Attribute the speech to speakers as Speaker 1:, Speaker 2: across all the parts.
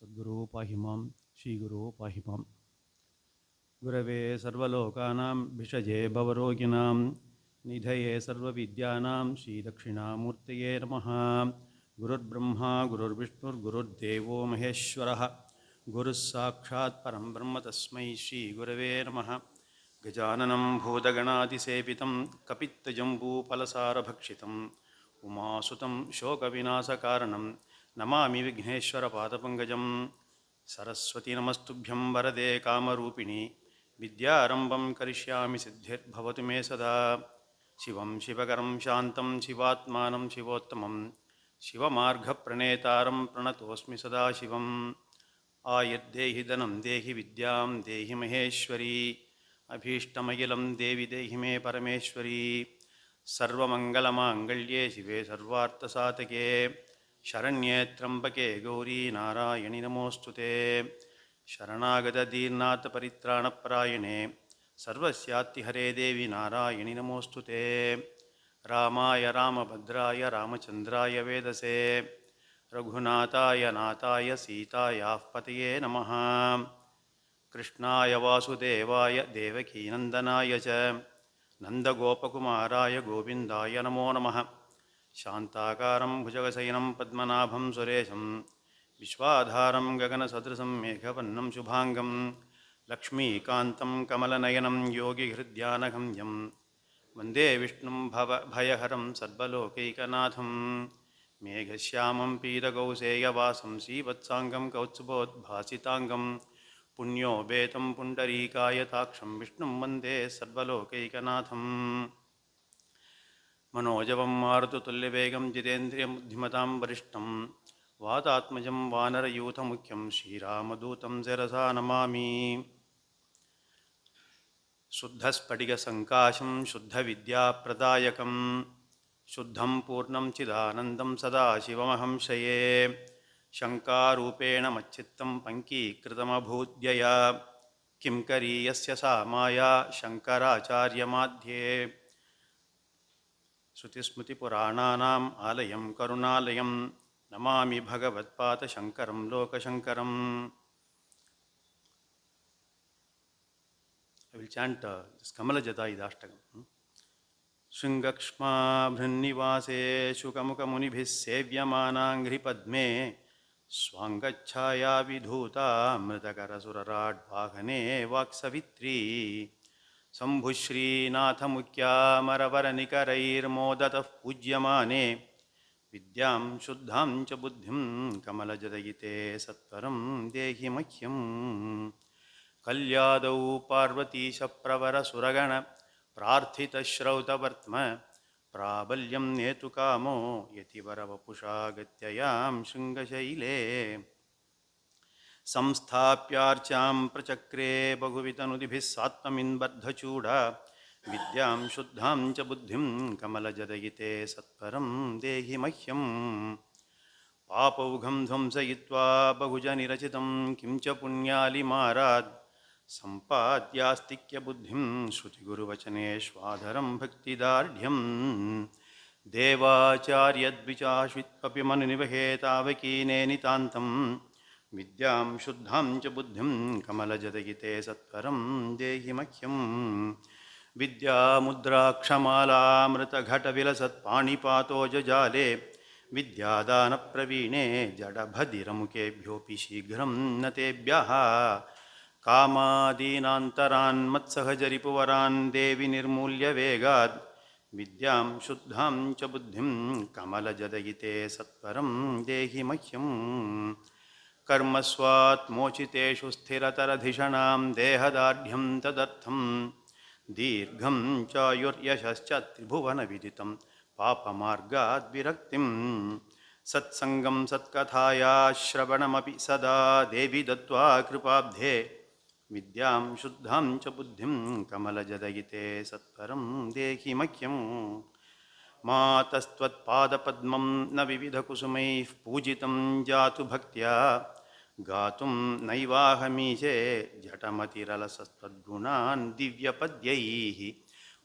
Speaker 1: सद्गुरो पाहि मां श्रीगुरो पाहि मां गुरवे सर्वलोकानां भिषजे भवरोगिणां निधये सर्वविद्यानां श्रीदक्षिणामूर्तये नमः। गुरुर्ब्रह्मा गुरुर्विष्णुर्गुरुर्देवो महेश्वरः गुरुः साक्षात् परं ब्रह्म तस्मै श्रीगुरवे नमः। गजाननं भूतगणातिसेवितं कपित्तजम्बूफलसारभक्षितम् उमासुतं शोकविनाशकारणं नमामि विघ्नेश्वरपादपङ्कजं। सरस्वती नमस्तुभ्यं वरदे कामरूपिणि विद्यारम्भं करिष्यामि सिद्धिर्भवतु मे सदा। शिवं शिवकरं शान्तं शिवात्मानं शिवोत्तमं शिवमार्गप्रणेतारं प्रणतोऽस्मि सदा शिवम्। आयुर्देहि धनं देहि विद्यां देहि महेश्वरी अभीष्टमखिलं देवि देहि मे परमेश्वरी। सर्वमङ्गलमाङ्गल्ये शिवे सर्वार्थसाधके शरण्ये त्र्यम्बके गौरी नारायणि नमोऽस्तुते। शरणागतदीर्नाथपरित्राणपरायणे सर्वस्यात्तिहरे देवि नारायणि नमोऽस्तुते। रामाय रामभद्राय रामचन्द्राय वेदसे रघुनाथाय नाथाय सीतायाः पतये नमः। कृष्णाय वासुदेवाय देवकीनन्दनाय च नन्दगोपकुमाराय गोविन्दाय नमो नमः। शान्ताकारं भुजगशयनं पद्मनाभं सुरेशं विश्वाधारं गगनसदृशं मेघवर्णं शुभाङ्गं लक्ष्मीकान्तं कमलनयनं योगिहृद्यानगम्यं वन्दे विष्णुं भयहरं सर्वलोकैकनाथं। मेघश्यामं पीतकौसेयवासं श्रीवत्साङ्गं कौत्सुभोद्भासिताङ्गं पुण्यो बेतं पुण्डरीकायताक्षं विष्णुं वन्दे सर्वलोकैकनाथम्। मनोजवं मारुततुल्यवेगं जितेन्द्रियं बुद्धिमतां वरिष्ठं वातात्मजं वानरयूथमुख्यं श्रीरामदूतं शिरसा नमामि। शुद्धस्फटिकसङ्काशं शुद्धविद्याप्रदायकं शुद्धं पूर्णं चिदानन्दं सदाशिवमहं श्रये। शङ्कारूपेण मच्चित्तं पङ्कीकृतमभूद्यया किं करीयस्य सा माया शङ्कराचार्यमाध्ये। श्रुतिस्मृतिपुराणानाम् आलयं करुणालयं Namami भगवत्पादशङ्करं लोकशङ्करम्। I will chant this Kamalajatayidashtakam. शृङ्गक्ष्माभृन्निवासे शुकमुखमुनिभिः सेव्यमानाङ्घ्रिपद्मे स्वाङ्गच्छाया विधूता मृतकरसुरराड्वाहने वाक्सवित्री शम्भुश्रीनाथमुख्यामरवरनिकरैर्मोदतः pujyamane विद्यां शुद्धां च बुद्धिं कमलजदयिते सत्वरं देहि मह्यम्। कल्यादौ पार्वतीशप्रवरसुरगण प्रार्थितश्रौतवर्त्म प्राबल्यं नेतुकामो यतिवरवपुषा गत्ययां शृङ्गशैले। संस्थाप्यार्चां प्रचक्रे बहुवितनुदिभिः सात्त्वमिन्बद्धचूडा विद्यां शुद्धां च बुद्धिं कमलजदयिते सत्वरं देहि मह्यम्। पापौघं ध्वंसयित्वा बहुजनिरचितं किं च पुण्यालिमारात् सम्पाद्यास्तिक्यबुद्धिं श्रुतिगुरुवचनेष्वाधरं भक्तिदार्ढ्यं। देवाचार्यद्विचाश्वित्वपि मनुनिवहेतावकीने नितान्तं विद्यां शुद्धां च बुद्धिं कमलजदयिते सत्वरं देहि मह्यम्। विद्यामुद्राक्षमालामृतघटविलसत्पाणिपातोजजाले विद्यादानप्रवीणे जडभदिरमुखेभ्योऽपि शीघ्रं न तेभ्यः। कामादीनान्तरान् मत्सहजरिपुवरान् देवि निर्मूल्य वेगात् विद्यां शुद्धां च बुद्धिं कमलजदयिते सत्वरं देहि मह्यम्। कर्मस्वात् मोचितेषु स्थिरतरधिषणां देहदार्ढ्यं तदर्थं दीर्घं चायुर्यशश्च त्रिभुवनविदितं पापमार्गाद् विरक्तिं। सत्सङ्गं सत्कथाया श्रवणमपि सदा देवि दत्त्वा कृपाब्धे विद्यां शुद्धां च बुद्धिं कमलजदयिते सत्वरं देहि मह्यम्। मातस्त्वत्पादपद्मं न विविधकुसुमैः पूजितं जातु भक्त्या गातुं नैवाहमीशे जटमतिरलसत्त्वद्गुणान् दिव्यपद्यैः।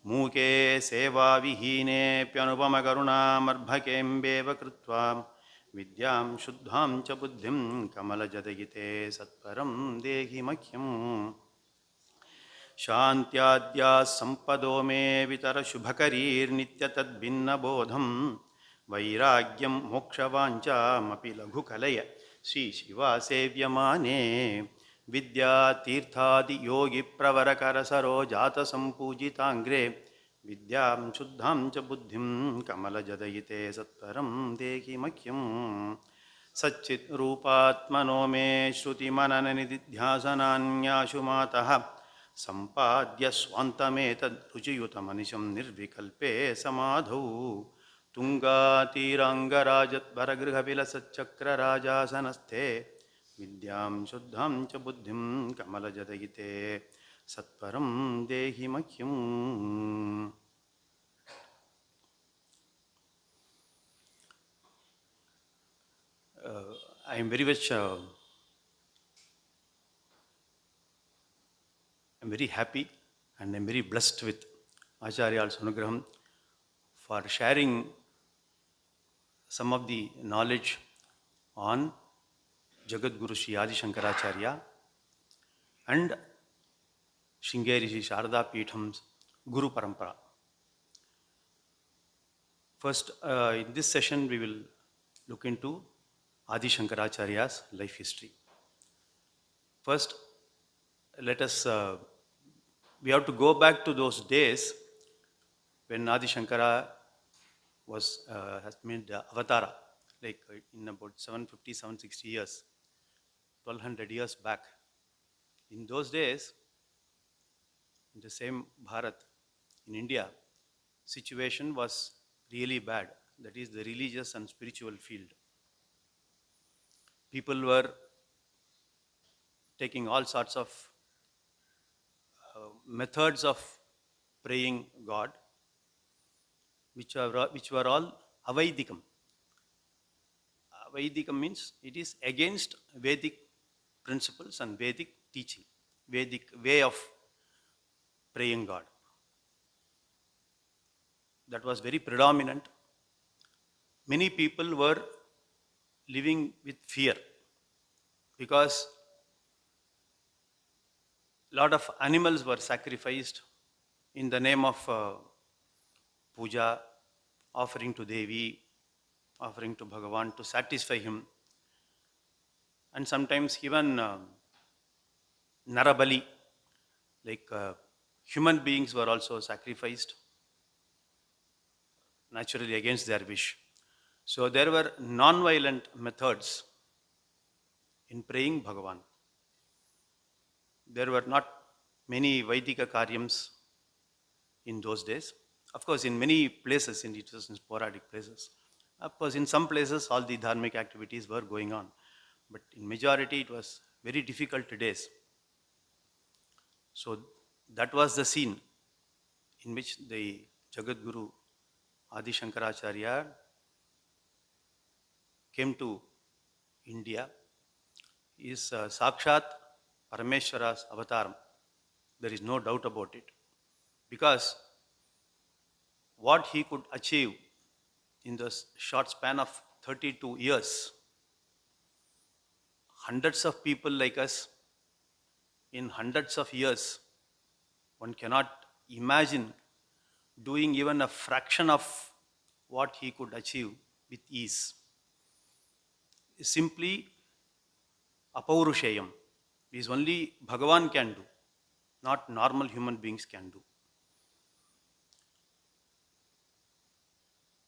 Speaker 1: मूके सेवाविहीनेऽप्यनुपमकरुणामर्भकेऽम्बेव कृत्वा विद्यां शुद्धां च बुद्धिं कमलजदयिते सत्वरं देहि मह्यम् शान्त्याद्याः सम्पदो मे वितरशुभकरीर्नित्यतद्भिन्नबोधं वैराग्यं मोक्षवाञ्छामपि लघुकलय श्रीशिवा सेव्यमाने विद्यातीर्थादियोगिप्रवरकरसरोजातसम्पूजिताङ्ग्रे विद्यां शुद्धां च बुद्धिं कमलजदयिते सत्वरं देहि मह्यम् सच्चिद्रूपात्मनो मे श्रुतिमनननिधिध्यासनान्याशु मातः सम्पाद्य स्वान्तमेतद्रुचियुतमनिशं निर्विकल्पे समाधौ तुङ्गातीराङ्गराजद्वरगृहविलसच्चक्रराजासनस्थे विद्यां शुद्धां च बुद्धिं कमलजदयिते सत्वरं देहि मह्यम्. I am very much I'm very happy and I'm very blessed with Acharyal's Anugraham for sharing some of the knowledge on Jagadguru Shri Adi Shankaracharya and Shringeri Shri Sharada Peetham's Guru Parampara. First, in this session, we will look into Adi Shankaracharya's life history. First, let us, we have to go back to those days when Adi Shankara has made the avatara, like in about 750, 760 years, 1200 years back. In those days, in the same Bharat, in India, situation was really bad. That is the religious and spiritual field. People were taking all sorts of methods of praying God, which were all avaidikam. Avaidikam means it is against Vedic principles and Vedic teaching, Vedic way of praying God. That was very predominant. Many people were living with fear because a lot of animals were sacrificed in the name of puja, offering to Devi, offering to Bhagavan to satisfy him. And sometimes even Narabali, like human beings were also sacrificed, naturally against their wish. So there were non-violent methods in praying Bhagavan. There were not many Vaidika Karyams in those days. Of course, in many places, it was in sporadic places. Of course, in some places, all the dharmic activities were going on. But in majority, it was very difficult days. So that was the scene in which the Jagadguru Adi Shankaracharya came to India. He is Sakshat Parameshwara's avataram. There is no doubt about it. Because what he could achieve in the short span of 32 years, hundreds of people like us, in hundreds of years, one cannot imagine doing even a fraction of what he could achieve with ease. Simply apaurushayam is only Bhagavan can do, not normal human beings can do.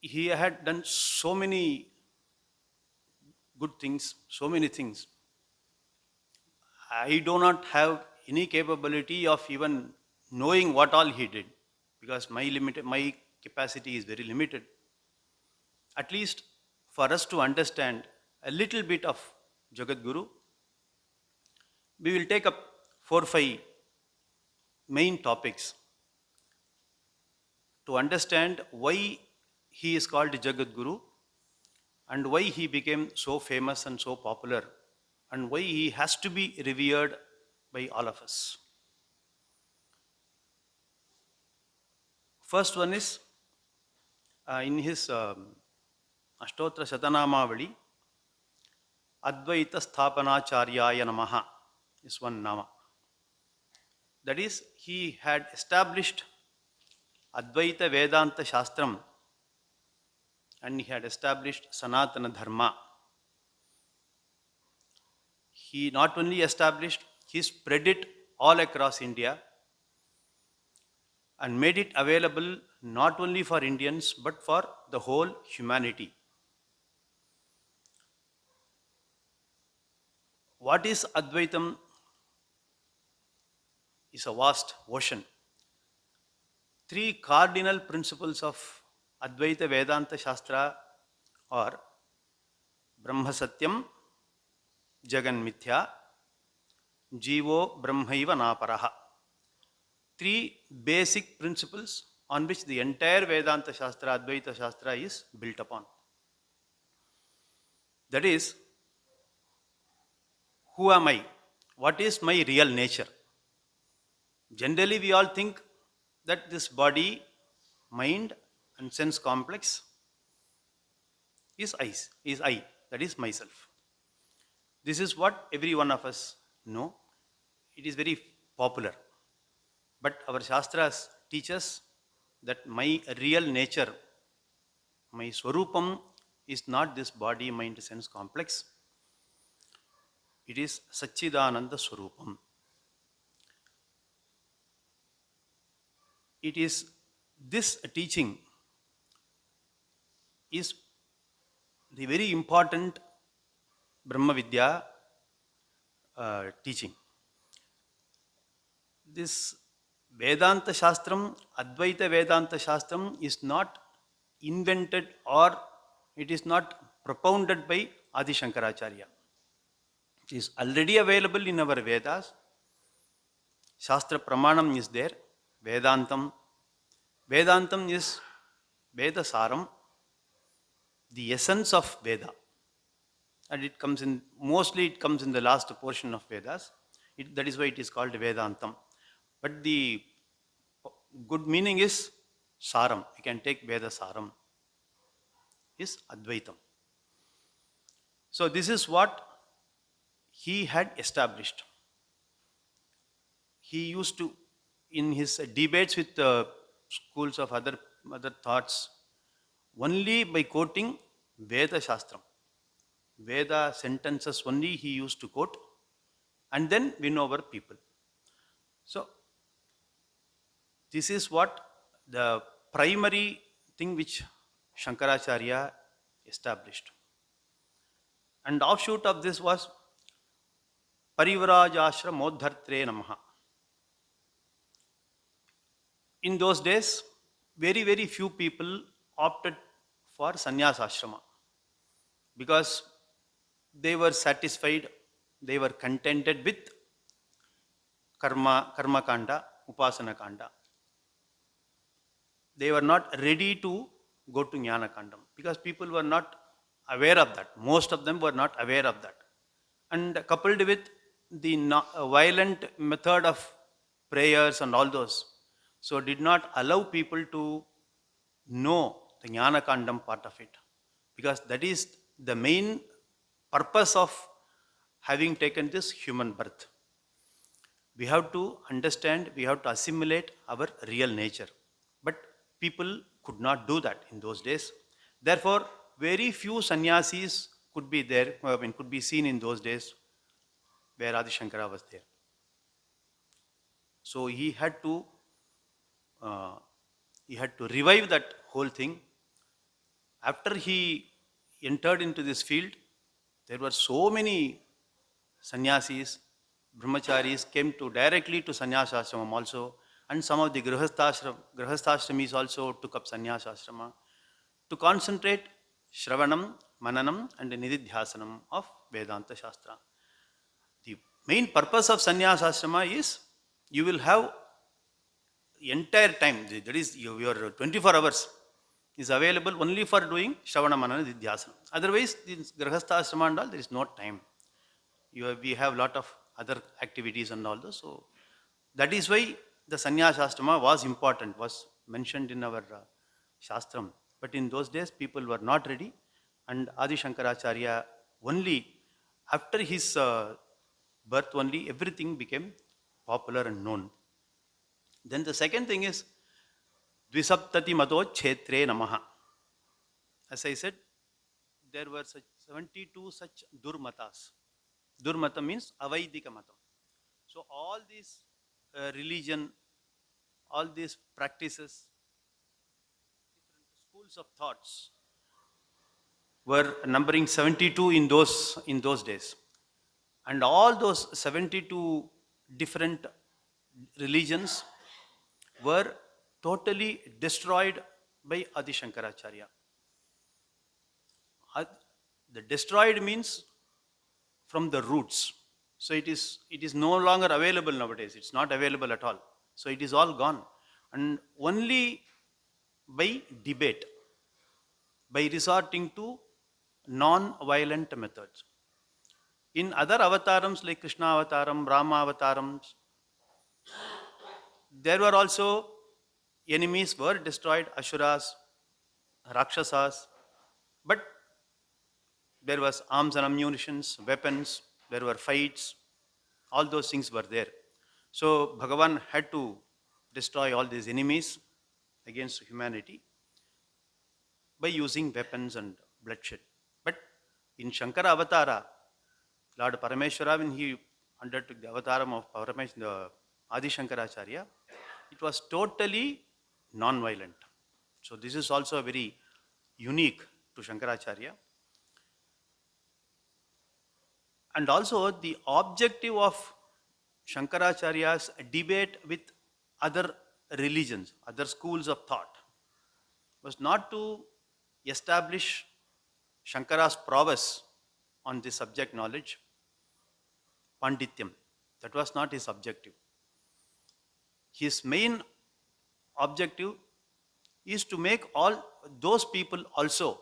Speaker 1: He had done so many good things, so many things. I do not have any capability of even knowing what all he did because my capacity is very limited. At least for us to understand a little bit of Jagadguru, we will take up 4 or 5 main topics to understand why he is called Jagadguru and why he became so famous and so popular and why he has to be revered by all of us. First one is in his Ashtotra Shatanamavali, Advaita Sthapanacharya Namaha is one nama. That is, he had established Advaita Vedanta Shastram and he had established Sanatana Dharma. He not only established, he spread it all across India and made it available not only for Indians but for the whole humanity. What is Advaitam is a vast ocean. Three cardinal principles of Advaita Vedanta Shastra are Brahma Satyam, Jagan Mithya, Jivo Brahmaiva Naparaha. Three basic principles on which the entire Vedanta Shastra, Advaita Shastra is built upon. That is, who am I? What is my real nature? Generally, we all think that this body, mind, and sense complex is I, that is myself. This is what every one of us know. It is very popular. But our Shastras teach us that my real nature, my Swarupam, is not this body, mind, sense complex. It is Satchidananda Swarupam. It is this teaching is the very important Brahma Vidya teaching. This Vedanta Shastram, Advaita Vedanta Shastram is not invented or it is not propounded by Adi Shankaracharya. It is already available in our Vedas. Shastra Pramanam is there. Vedantam. Vedantam is Veda Saram, the essence of Veda. And it comes in, mostly it comes in the last portion of Vedas. That is why it is called Vedantam. But the good meaning is Saram. You can take Veda Saram. Is Advaitam. So this is what he had established. He used to, in his debates with schools of other thoughts, only by quoting Veda Shastram. Veda sentences only he used to quote and then win over people. So this is what the primary thing which Shankaracharya established. And offshoot of this was Parivrajashra Modhartre Namaha. In those days, very, very few people opted for sannyas ashrama because they were satisfied, they were contented with karma kanda, upasana kanda. They were not ready to go to jnana kandam because people were not aware of that. Most of them were not aware of that. And coupled with the violent method of prayers and all those, so did not allow people to know the jnana kandam part of it, because that is the main purpose of having taken this human birth. We have to understand, we have to assimilate our real nature. But people could not do that in those days. Therefore, very few sannyasis could be there, could be seen in those days where Adi Shankara was there. So he had to revive that whole thing. After he entered into this field, there were so many sannyasis, brahmacharis came directly to sannyasa ashramam also, and some of the grihasthashramis also took up sannyasa ashrama to concentrate Shravanam, Mananam and Nididhyasanam of Vedanta Shastra. The main purpose of sannyasa ashrama is you will have entire time, that is your 24 hours is available only for doing Shravana, Manana, Nididhyasana. Otherwise, in Grihastha Ashrama and all, there is no time. We have lot of other activities and all those. So that is why the sannyasa ashrama was important, was mentioned in our Shastram. But in those days, people were not ready, and Adi Shankaracharya only After his birth only, everything became popular and known. Then the second thing is Dvisaptati Mato Kshetre Namaha. As I said, there were such 72 such Durmatas. Durmata means Avaidika Matam. So all these religion, all these practices, different schools of thoughts were numbering 72 in those days. And all those 72 different religions were totally destroyed by Adi Shankaracharya. The destroyed means from the roots. So it is no longer available nowadays. It's not available at all. So it is all gone. And only by debate, by resorting to non-violent methods. In other avatarams like Krishna avataram, Rama avatarams, there were also enemies were destroyed, Asuras, Rakshasas, but there was arms and ammunitions, weapons, there were fights, all those things were there. So Bhagavan had to destroy all these enemies against humanity by using weapons and bloodshed. But in Shankara Avatara, Lord Parameshwara, when he undertook the avataram of Parameshwara, Adi Shankaracharya, it was totally non-violent. So this is also very unique to Shankaracharya. And also the objective of Shankaracharya's debate with other religions, other schools of thought, was not to establish Shankara's prowess on the subject knowledge, Pandityam. That was not his objective. His main objective is to make all those people also,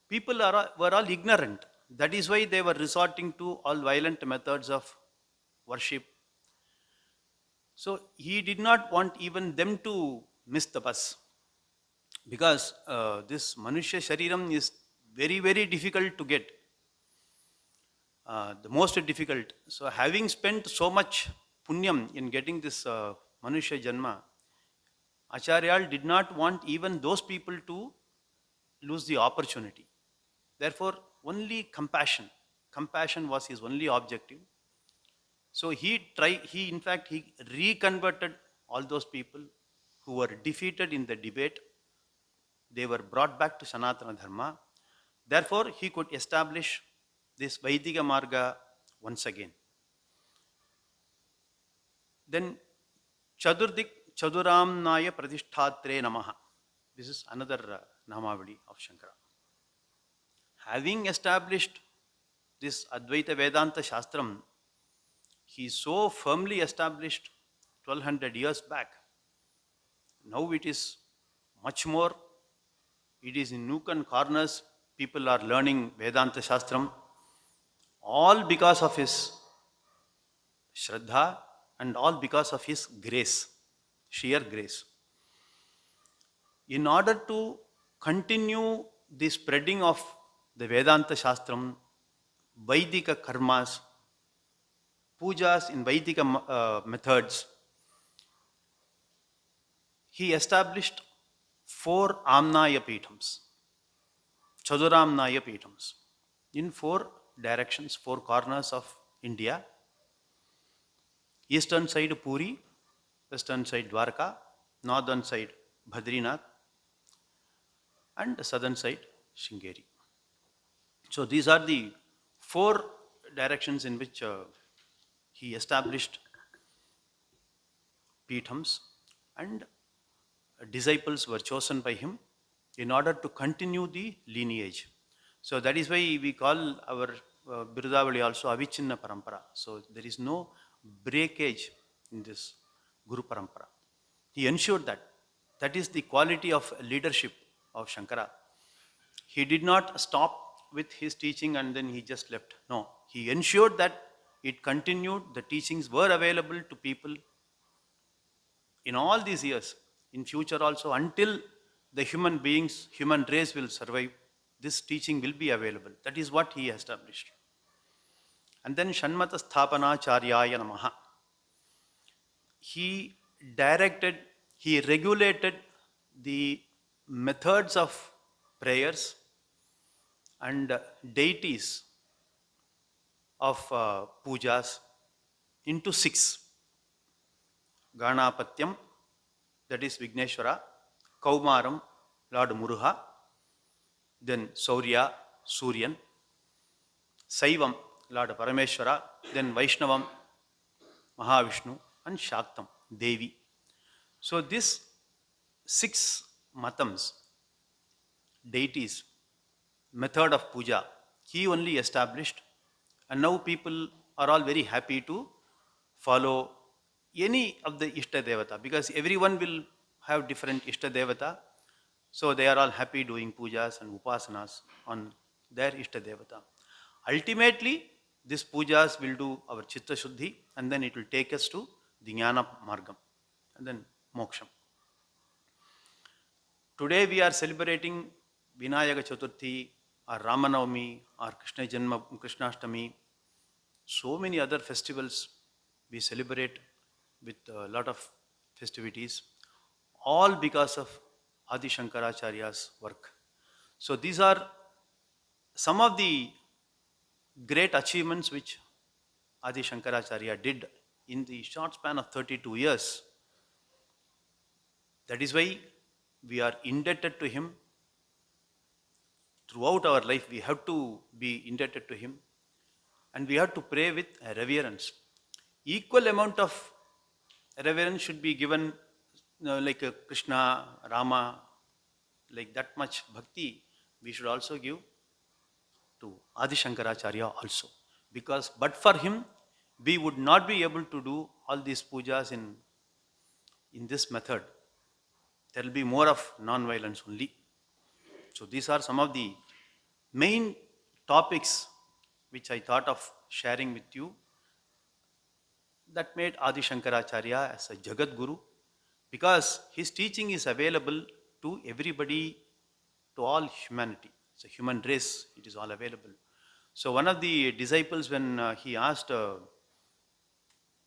Speaker 1: were all ignorant. That is why they were resorting to all violent methods of worship. So he did not want even them to miss the bus, because this Manushya Shariram is very, very difficult to get. The most difficult. So having spent so much punyam in getting this Manushya Janma, Acharya did not want even those people to lose the opportunity. Therefore, only compassion. Compassion was his only objective. So he in fact, he reconverted all those people who were defeated in the debate. They were brought back to Sanatana Dharma. Therefore, he could establish this Vaidika Marga once again. Then Chadurdik Chaduramnaya Pradisthatre Namaha. This is another Namavadi of Shankara. Having established this Advaita Vedanta Shastram, he so firmly established 1200 years back. Now it is much more. It is in nook and corners. People are learning Vedanta Shastram, all because of his Shraddha and all because of his grace, sheer grace. In order to continue the spreading of the Vedanta Shastram, Vaidika karmas, pujas in Vaidika methods, he established 4 Amnaya Peethams, Chaduramnaya Peethams, in 4 directions, 4 corners of India. Eastern side Puri, western side Dwarka, northern side Badrinath, and southern side Shringeri. So these are the 4 directions in which he established Peethams, and disciples were chosen by him in order to continue the lineage. So that is why we call our Birudavali also Avichinna Parampara. So there is no breakage in this Guru Parampara. He ensured that. That is the quality of leadership of Shankara. He did not stop with his teaching and then he just left. No, he ensured that it continued, the teachings were available to people in all these years, in future also, until the human beings, human race will survive, this teaching will be available. That is what he established. And then Shanmata Sthapanacharya Namaha. He directed, he regulated the methods of prayers and deities of pujas into six. Ganapatyam, that is Vigneshwara, Kaumaram, Lord Muruha, then Saurya, Suryan, Saivam, Lord Parameshwara, then Vaishnavam, Mahavishnu, and Shaktam, Devi. So these six matams, deities, method of puja, he only established, and now people are all very happy to follow any of the Ishta Devata, because everyone will have different Ishta Devata. So they are all happy doing pujas and upasanas on their Ishta Devata. Ultimately, these pujas will do our Chitta Shuddhi, and then it will take us to the Jnana Margam and then Moksham. Today we are celebrating Vinayaka Chaturthi or Ramanavami or Krishnashtami. So many other festivals we celebrate with a lot of festivities, all because of Adi Shankaracharya's work. So these are some of the great achievements which Adi Shankaracharya did in the short span of 32 years. That is why we are indebted to him. Throughout our life, we have to be indebted to him, and we have to pray with reverence. Equal amount of reverence should be given, like Krishna, Rama, like that much bhakti we should also give to Adi Shankaracharya also. Because but for him, we would not be able to do all these pujas in this method. There will be more of non-violence only. So these are some of the main topics which I thought of sharing with you, that made Adi Shankaracharya as a Jagat Guru, because his teaching is available to everybody, to all humanity. It's a human race, it is all available. So one of the disciples, when he asked Jagat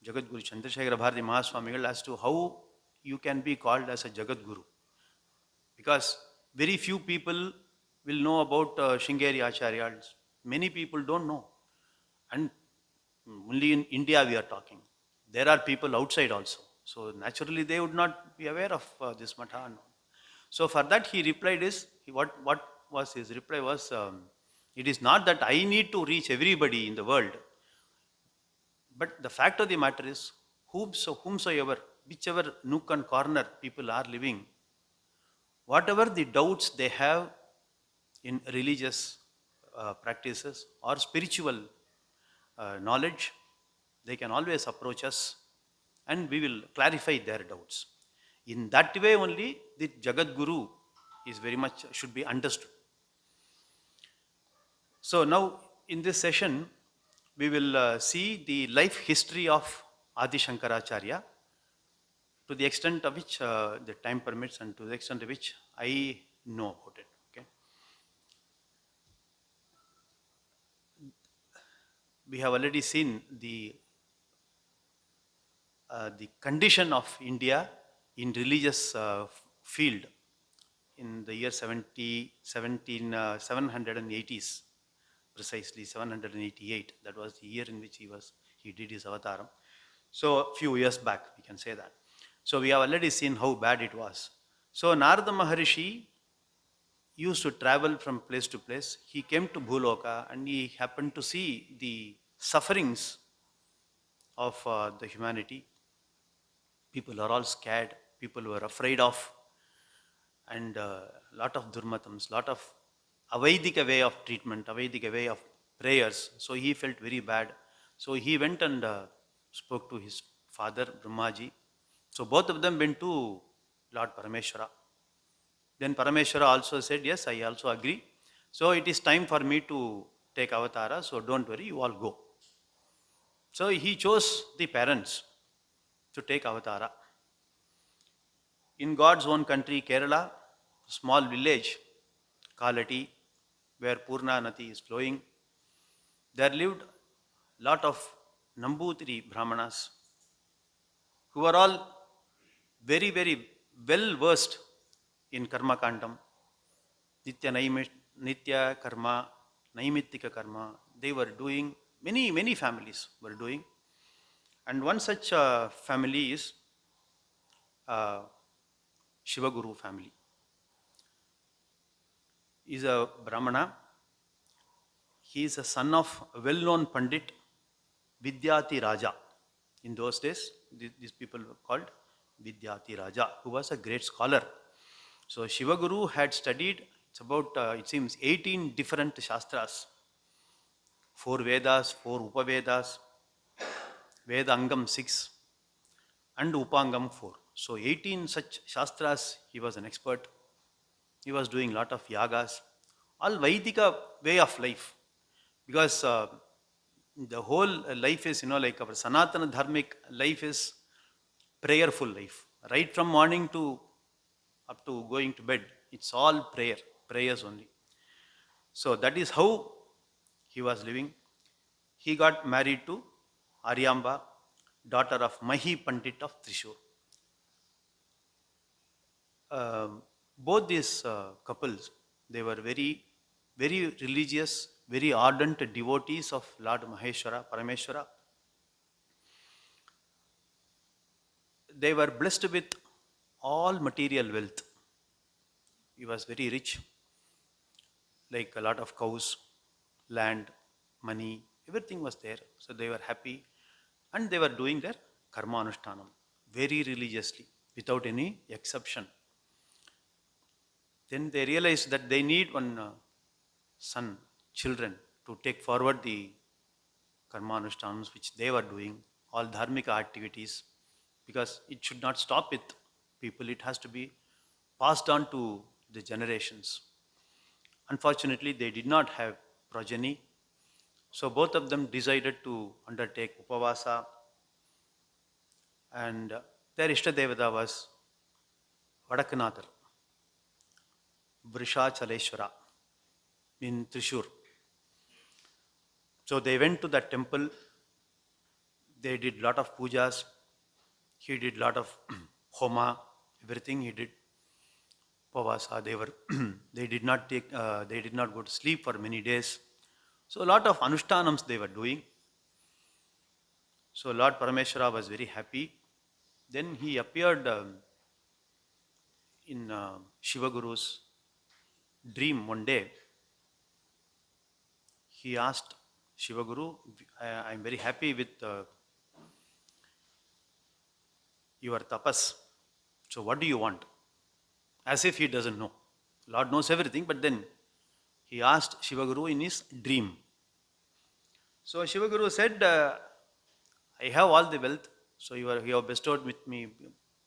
Speaker 1: Guru Chandrasekhara Bharati Mahaswamigal as to how you can be called as a Jagat Guru, because very few people will know about Shringeri Acharyas. Many people don't know. And only in India we are talking. There are people outside also. So naturally they would not be aware of this matha. So for that he replied what was his reply was, it is not that I need to reach everybody in the world, but the fact of the matter is, whomsoever, whichever nook and corner people are living, whatever the doubts they have in religious practices or spiritual knowledge, they can always approach us and we will clarify their doubts. In that way only the Jagat Guru is very much should be understood. So now in this session we will see the life history of Adi Shankaracharya, to the extent of which the time permits and to the extent of which I know about it. Okay. We have already seen the condition of India in religious field in the year 780s, precisely 788. That was the year in which he did his avataram. So a few years back, we can say that. So we have already seen how bad it was. So Narada Maharishi used to travel from place to place. He came to Bhuloka and he happened to see the sufferings of the humanity. People are all scared. People were afraid of, and lot of durmatams, lot of Avaidika way of treatment, Avaidika way of prayers. So he felt very bad. So he went and spoke to his father, Brahmaji. So both of them went to Lord Parameshwara. Then Parameshwara also said, yes, I also agree. So it is time for me to take avatara, so don't worry, you all go. So he chose the parents to take avatara. In God's own country, Kerala, small village, Kalati, where Purna Nati is flowing, there lived lot of Nambutiri Brahmanas who are all very, very well versed in Karma Kandam, Nitya Karma, Naimittika Karma. They were doing, many families were doing. And one such family is uh, Shivaguru family. He is a Brahmana. He is a son of a well-known Pandit, Vidyati Raja. In those days, these people were called Vidyati Raja, who was a great scholar. So Shivaguru had studied, it's about, it seems, 18 different Shastras, 4 Vedas, 4 Upavedas, Vedangam 6, and Upangam 4. So 18 such Shastras, he was an expert. He was doing a lot of yagas, all Vaidika way of life. Because the whole life is, like our Sanatana Dharmic life is prayerful life. Right from morning to up to going to bed, it's all prayers only. So that is how he was living. He got married to Aryamba, daughter of Mahi Pandit of Trishur. Both these couples, they were very, very religious, very ardent devotees of Lord Maheshwara, Parameshwara. They were blessed with all material wealth. He was very rich, like a lot of cows, land, money, everything was there. So they were happy and they were doing their karma anushtanam very religiously, without any exception. Then they realized that they need one son, children, to take forward the karma anushthanams which they were doing, all dharmika activities, because it should not stop with people, it has to be passed on to the generations. Unfortunately, they did not have progeny, so both of them decided to undertake upavasa, and their Ishtadevata was Vadakanathar, Vrishachaleshwara in Trishur. So they went to that temple, they did lot of pujas, he did lot of homa, everything he did. Upavasa, they did not go to sleep for many days. So a lot of anushtanams they were doing. So Lord Parameshwara was very happy. Then he appeared in Shivaguru's dream one day. He asked Shivaguru, I am very happy with your tapas. So what do you want? As if he doesn't know. Lord knows everything, but then he asked Shivaguru in his dream. So Shivaguru said, I have all the wealth, so you have bestowed with me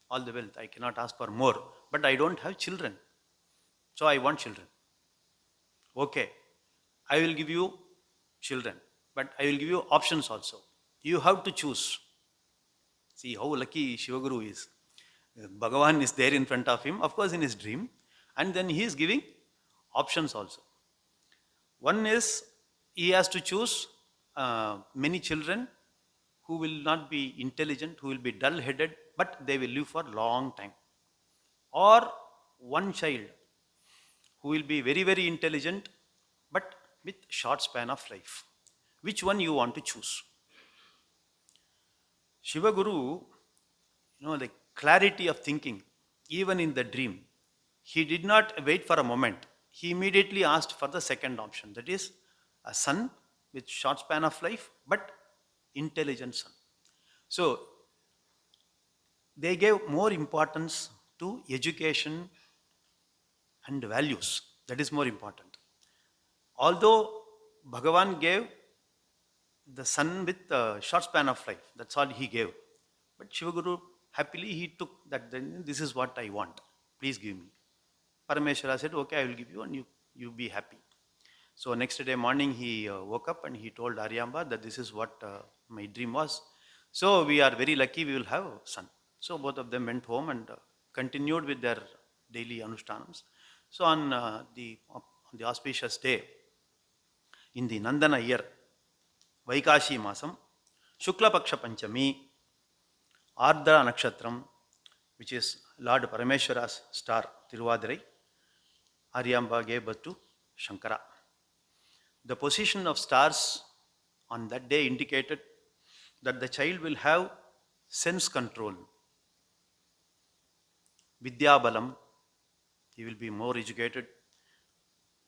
Speaker 1: all the wealth. I cannot ask for more, but I don't have children. So I want children. Okay, I will give you children, but I will give you options also. You have to choose. See how lucky Shivaguru is. Bhagavan is there in front of him, of course in his dream, and then he is giving options also. One is he has to choose many children who will not be intelligent, who will be dull-headed, but they will live for a long time. Or one child who will be very, very intelligent, but with short span of life. Which one you want to choose? Shivaguru, the clarity of thinking, even in the dream, he did not wait for a moment. He immediately asked for the second option, that is a son with short span of life, but intelligent son. So they gave more importance to education and values. That is more important. Although Bhagavan gave the son with a short span of life, that's all he gave. But Shivaguru, happily he took that, then this is what I want, please give me. Parameshwara said, okay, I will give you and you be happy. So next day morning he woke up and he told Aryamba that this is what my dream was. So we are very lucky we will have a son. So both of them went home and continued with their daily anushtanams. So on the auspicious day, in the Nandana year, Vaikashi Masam, Shukla Paksha Panchami, Ardra Nakshatram, which is Lord Parameshwara's star, Tiruvadirai, Aryamba gave birth to Shankara. The position of stars on that day indicated that the child will have sense control, Vidya Balam, he will be more educated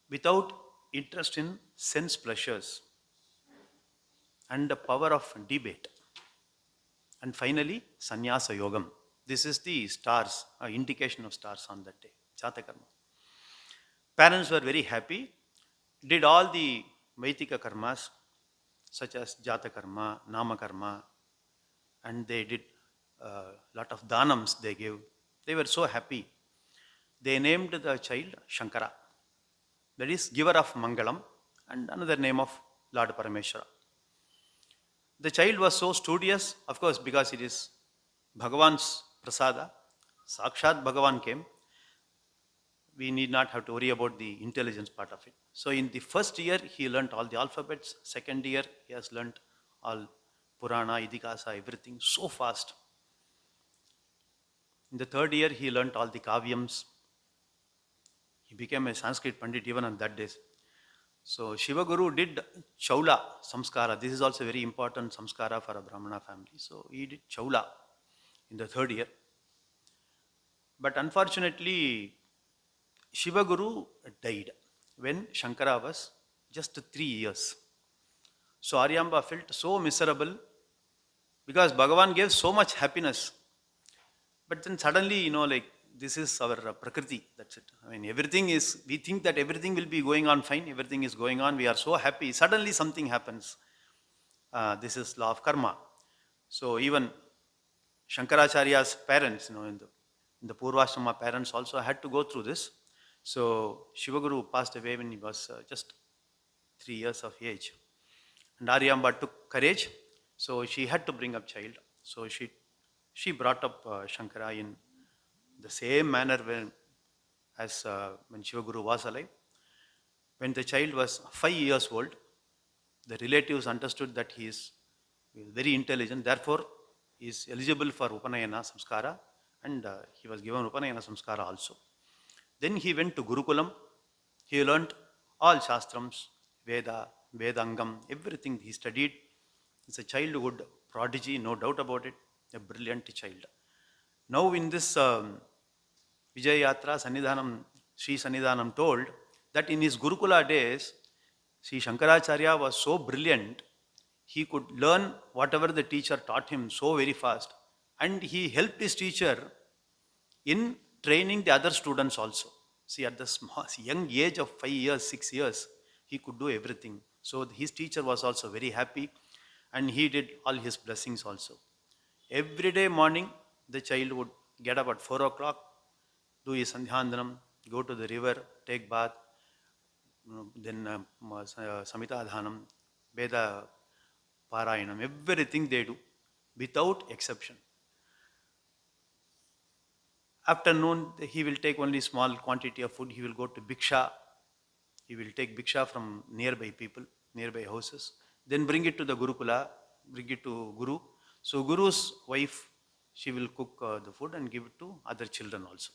Speaker 1: without interest in sense pleasures and the power of debate. And finally, Sannyasa Yogam. This is the stars, indication of stars on that day, Jatakarma. Parents were very happy, did all the Vaitika karmas such as Jatakarma, Namakarma, and they did a lot of dhanams they gave. They were so happy. They named the child Shankara, that is giver of Mangalam, and another name of Lord Parameshwara. The child was so studious, of course, because it is Bhagavan's prasada. Sakshat Bhagavan came. We need not have to worry about the intelligence part of it. So in the first year, he learnt all the alphabets. Second year, he has learnt all Purana, Idikasa, everything so fast. In the third year, he learnt all the Kavyams. He became a Sanskrit Pandit even on that days. So Shiva Guru did Chaula Samskara. This is also a very important Samskara for a Brahmana family. So he did Chaula in the third year. But unfortunately, Shiva Guru died when Shankara was just 3 years. So Aryamba felt so miserable because Bhagavan gave so much happiness. But then suddenly, like this is our Prakriti, that's it. I mean, everything is, we think that everything will be going on fine, everything is going on, we are so happy. Suddenly something happens. This is law of karma. So even Shankaracharya's parents, in the Purvashrama, parents also had to go through this. So Shivaguru passed away when he was just 3 years of age. And Aryamba took courage, so she had to bring up child. So she brought up Shankara in the same manner as when Shivaguru was alive. When the child was 5 years old, the relatives understood that he is very intelligent, therefore he is eligible for Upanayana Samskara, and he was given Upanayana Samskara also. Then he went to Gurukulam, he learnt all Shastrams, Veda, Vedangam, everything he studied. It's a childhood prodigy, no doubt about it, a brilliant child. Now in this Vijay Yatra, Sannidhanam, Sri Sannidhanam told that in his Gurukula days, Sri Shankaracharya was so brilliant, he could learn whatever the teacher taught him so very fast. And he helped his teacher in training the other students also. See, at the young age of 5 years, 6 years, he could do everything. So his teacher was also very happy, and he did all his blessings also. Every day morning, the child would get up at 4 o'clock, do his Sandhyandanam, go to the river, take bath, then Samita Dhanam, Veda Parayanam, everything they do without exception. Afternoon, he will take only small quantity of food. He will go to Bhiksha. He will take Bhiksha from nearby people, nearby houses. Then bring it to the Gurukula, bring it to Guru. So Guru's wife, she will cook the food and give it to other children also.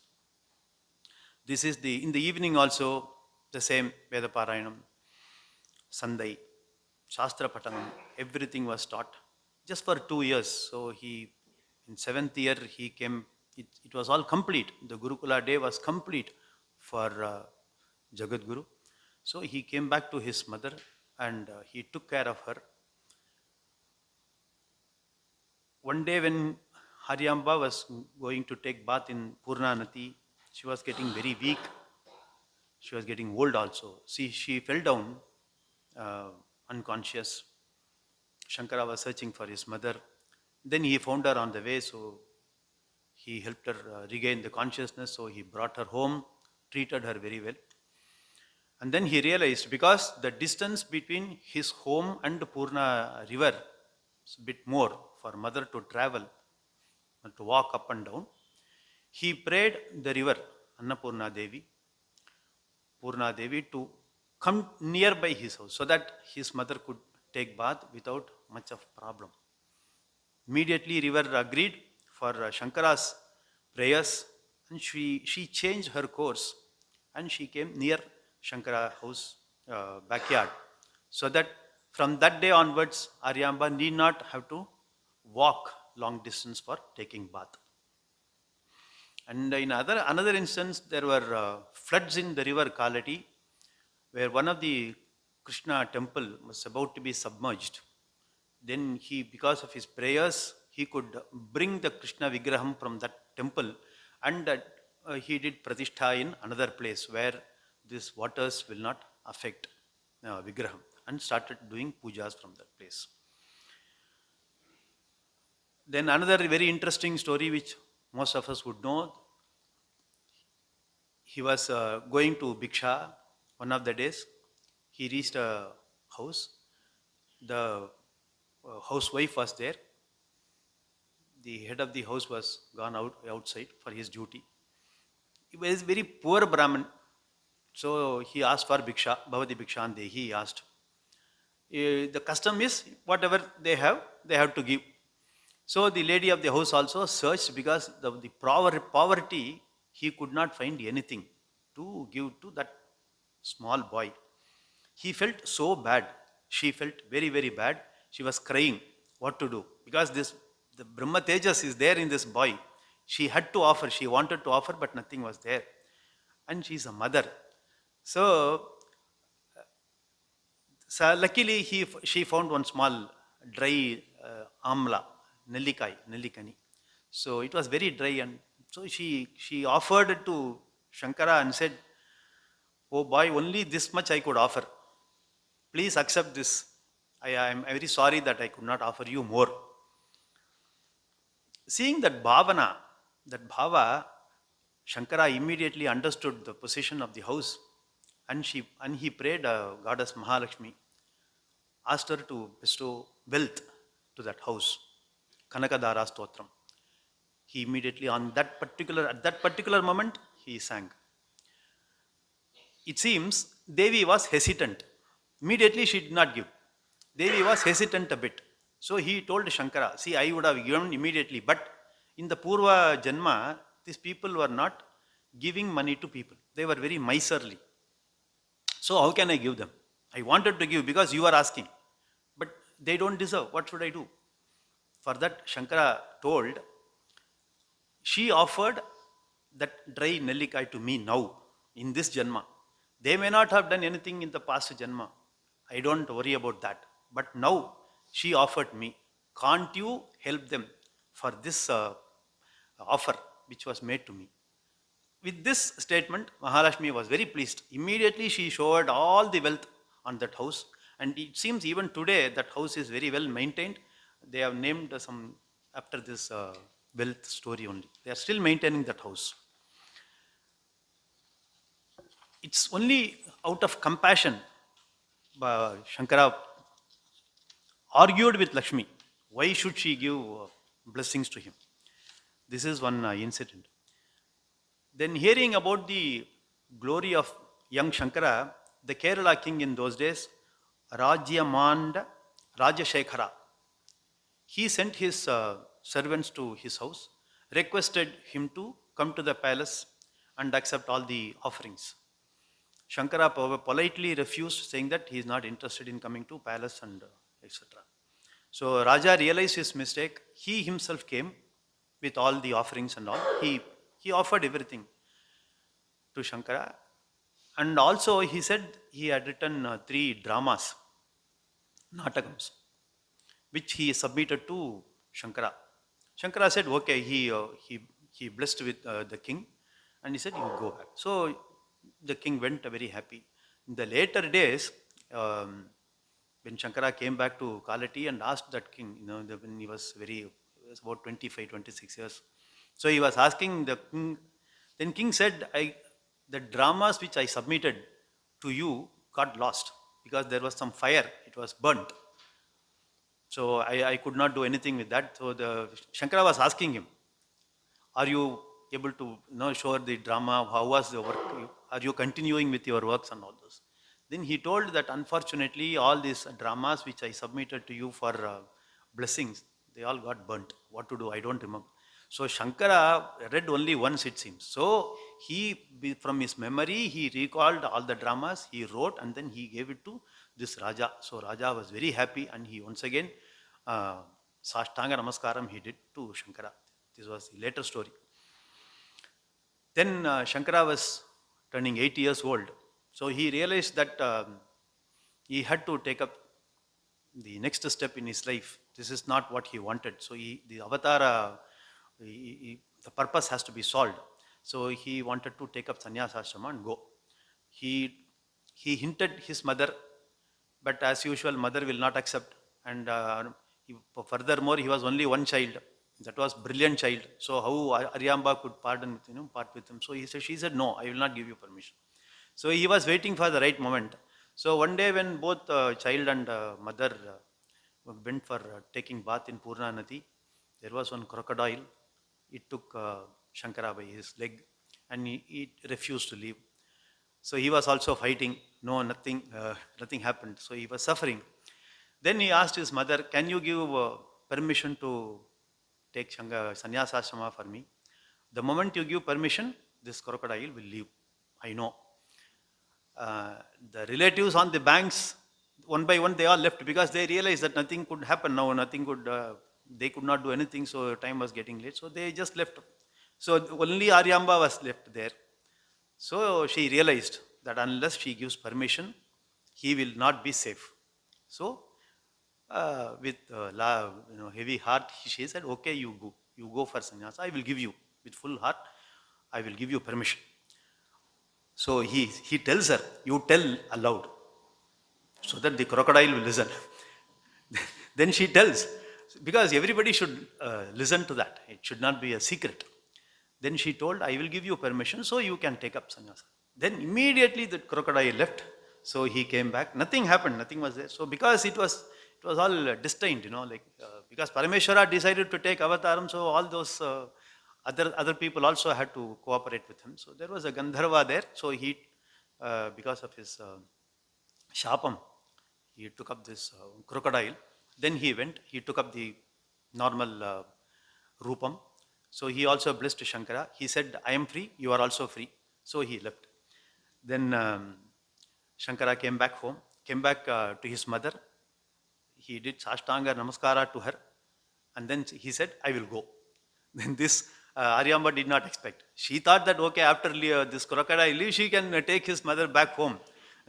Speaker 1: This is in the evening also, the same Veda Parayanam, Sandai, Shastra Patanam, everything was taught just for 2 years. So in 7th year, he came, it was all complete. The Gurukula day was complete for Jagat Guru. So he came back to his mother and he took care of her. One day when Haryamba was going to take bath in Purna Nati, she was getting very weak. She was getting old also. See, she fell down unconscious. Shankara was searching for his mother. Then he found her on the way, so he helped her regain the consciousness. So he brought her home, treated her very well. And then he realized, because the distance between his home and Purna river is a bit more for mother to travel, to walk up and down, he prayed the river, Annapurna Devi, Purna Devi, to come nearby his house so that his mother could take bath without much of problem. Immediately river agreed for Shankara's prayers, and she changed her course and she came near Shankara house backyard. So that from that day onwards, Aryamba need not have to walk long distance for taking bath. And in another instance, there were floods in the river Kalati, where one of the Krishna temple was about to be submerged. Then he, because of his prayers, he could bring the Krishna Vigraham from that temple, and he did Pratishtha in another place where these waters will not affect Vigraham, and started doing pujas from that place. Then another very interesting story which most of us would know, he was going to Bhiksha one of the days. He reached a house. The housewife was there. The head of the house was gone outside for his duty. He was very poor Brahmin. So he asked for Bhiksha, Bhavati Bhikshan Dehi, he asked. The custom is whatever they have to give. So the lady of the house also searched, because the poverty, he could not find anything to give to that small boy. He felt so bad. She felt very, very bad. She was crying. What to do? Because the Brahma Tejas is there in this boy. She had to offer. She wanted to offer, but nothing was there. And she's a mother. So, luckily she found one small dry amla, nellikani. So it was very dry, and so she offered it to Shankara and said, "Oh boy, only this much I could offer. Please accept this. I am very sorry that I could not offer you more." Seeing that bhavana, that bhava, Shankara immediately understood the position of the house, and he prayed goddess Mahalakshmi, asked her to bestow wealth to that house, Kanakadara Stotram. He immediately at that particular moment, he sang. It seems Devi was hesitant. Immediately she did not give. Devi was hesitant a bit. So he told Shankara, see, I would have given immediately, but in the Purva Janma, these people were not giving money to people. They were very miserly. So how can I give them? I wanted to give because you are asking, but they don't deserve. What should I do? For that, Shankara told, she offered that dry nellikai to me now, in this Janma. They may not have done anything in the past Janma. I don't worry about that. But now she offered me. Can't you help them for this offer which was made to me? With this statement, Mahalakshmi was very pleased. Immediately she showed all the wealth on that house. And it seems even today that house is very well maintained. They have named some after this wealth story only. They are still maintaining that house. It's only out of compassion Shankara argued with Lakshmi. Why should she give blessings to him? This is one incident. Then, hearing about the glory of young Shankara, the Kerala king in those days, Rajyamanda Rajashekhara, he sent his servants to his house, requested him to come to the palace and accept all the offerings. Shankara politely refused, saying that he is not interested in coming to palace and etc. So Raja realized his mistake. He himself came with all the offerings and all. He offered everything to Shankara. And also he said he had written 3 dramas, natakams, which he submitted to Shankara. Shankara said, okay, he blessed with the king, and he said, you go back. So the king went very happy. In the later days, when Shankara came back to Kalati and asked that king, when he was about 25, 26 years. So he was asking the king, then king said, the dramas which I submitted to you got lost because there was some fire, it was burnt. So I could not do anything with that. So the Shankara was asking him, are you able to show the drama? How was the work? Are you continuing with your works and all those? Then he told that unfortunately all these dramas which I submitted to you for blessings, they all got burnt. What to do? I don't remember. So Shankara read only once, it seems. So from his memory, he recalled all the dramas, he wrote, and then he gave it to this Raja. So Raja was very happy, and he once again, uh, Sashtanga Namaskaram he did to Shankara. This was the later story. Then Shankara was turning 8 years old. So he realized that he had to take up the next step in his life. This is not what he wanted. So the avatar, the purpose has to be solved. So he wanted to take up sannyasa ashrama and go. He, he hinted his mother, but as usual, mother will not accept. And furthermore, he was only one child. That was brilliant child. So how Aryamba could part with him. So she said, no, I will not give you permission. So he was waiting for the right moment. So one day when both child and mother went for taking bath in Purna Nadi, there was one crocodile. It took Shankara by his leg, and he refused to leave. So he was also fighting. No, nothing happened. So he was suffering. Then he asked his mother, can you give permission to take sannyasa ashrama for me? The moment you give permission, this crocodile will leave. I know. The relatives on the banks, one by one, they all left because they realized that nothing could happen now. They could not do anything. So time was getting late. So they just left. So only Aryamba was left there. So she realized that unless she gives permission, he will not be safe. So with heavy heart, she said, okay, you go for sannyasa. I will give you with full heart. I will give you permission. So he tells her, you tell aloud, so that the crocodile will listen. Then she tells, because everybody should listen to that. It should not be a secret. Then she told, I will give you permission so you can take up sannyasa. Then immediately the crocodile left. So he came back. Nothing happened. Nothing was there. So because it was all destined, because Parameshwara decided to take avataram, so all those other people also had to cooperate with him. So there was a Gandharva there. So he, because of his Shapam, he took up this crocodile. Then he went, he took up the normal Rupam. So he also blessed Shankara. He said, I am free, you are also free. So he left. Then Shankara came back home, came back to his mother. He did Sashtanga Namaskara to her. And then he said, I will go. Then this Aryamba did not expect. She thought that, okay, after this crocodile leaves, she can take his mother back home.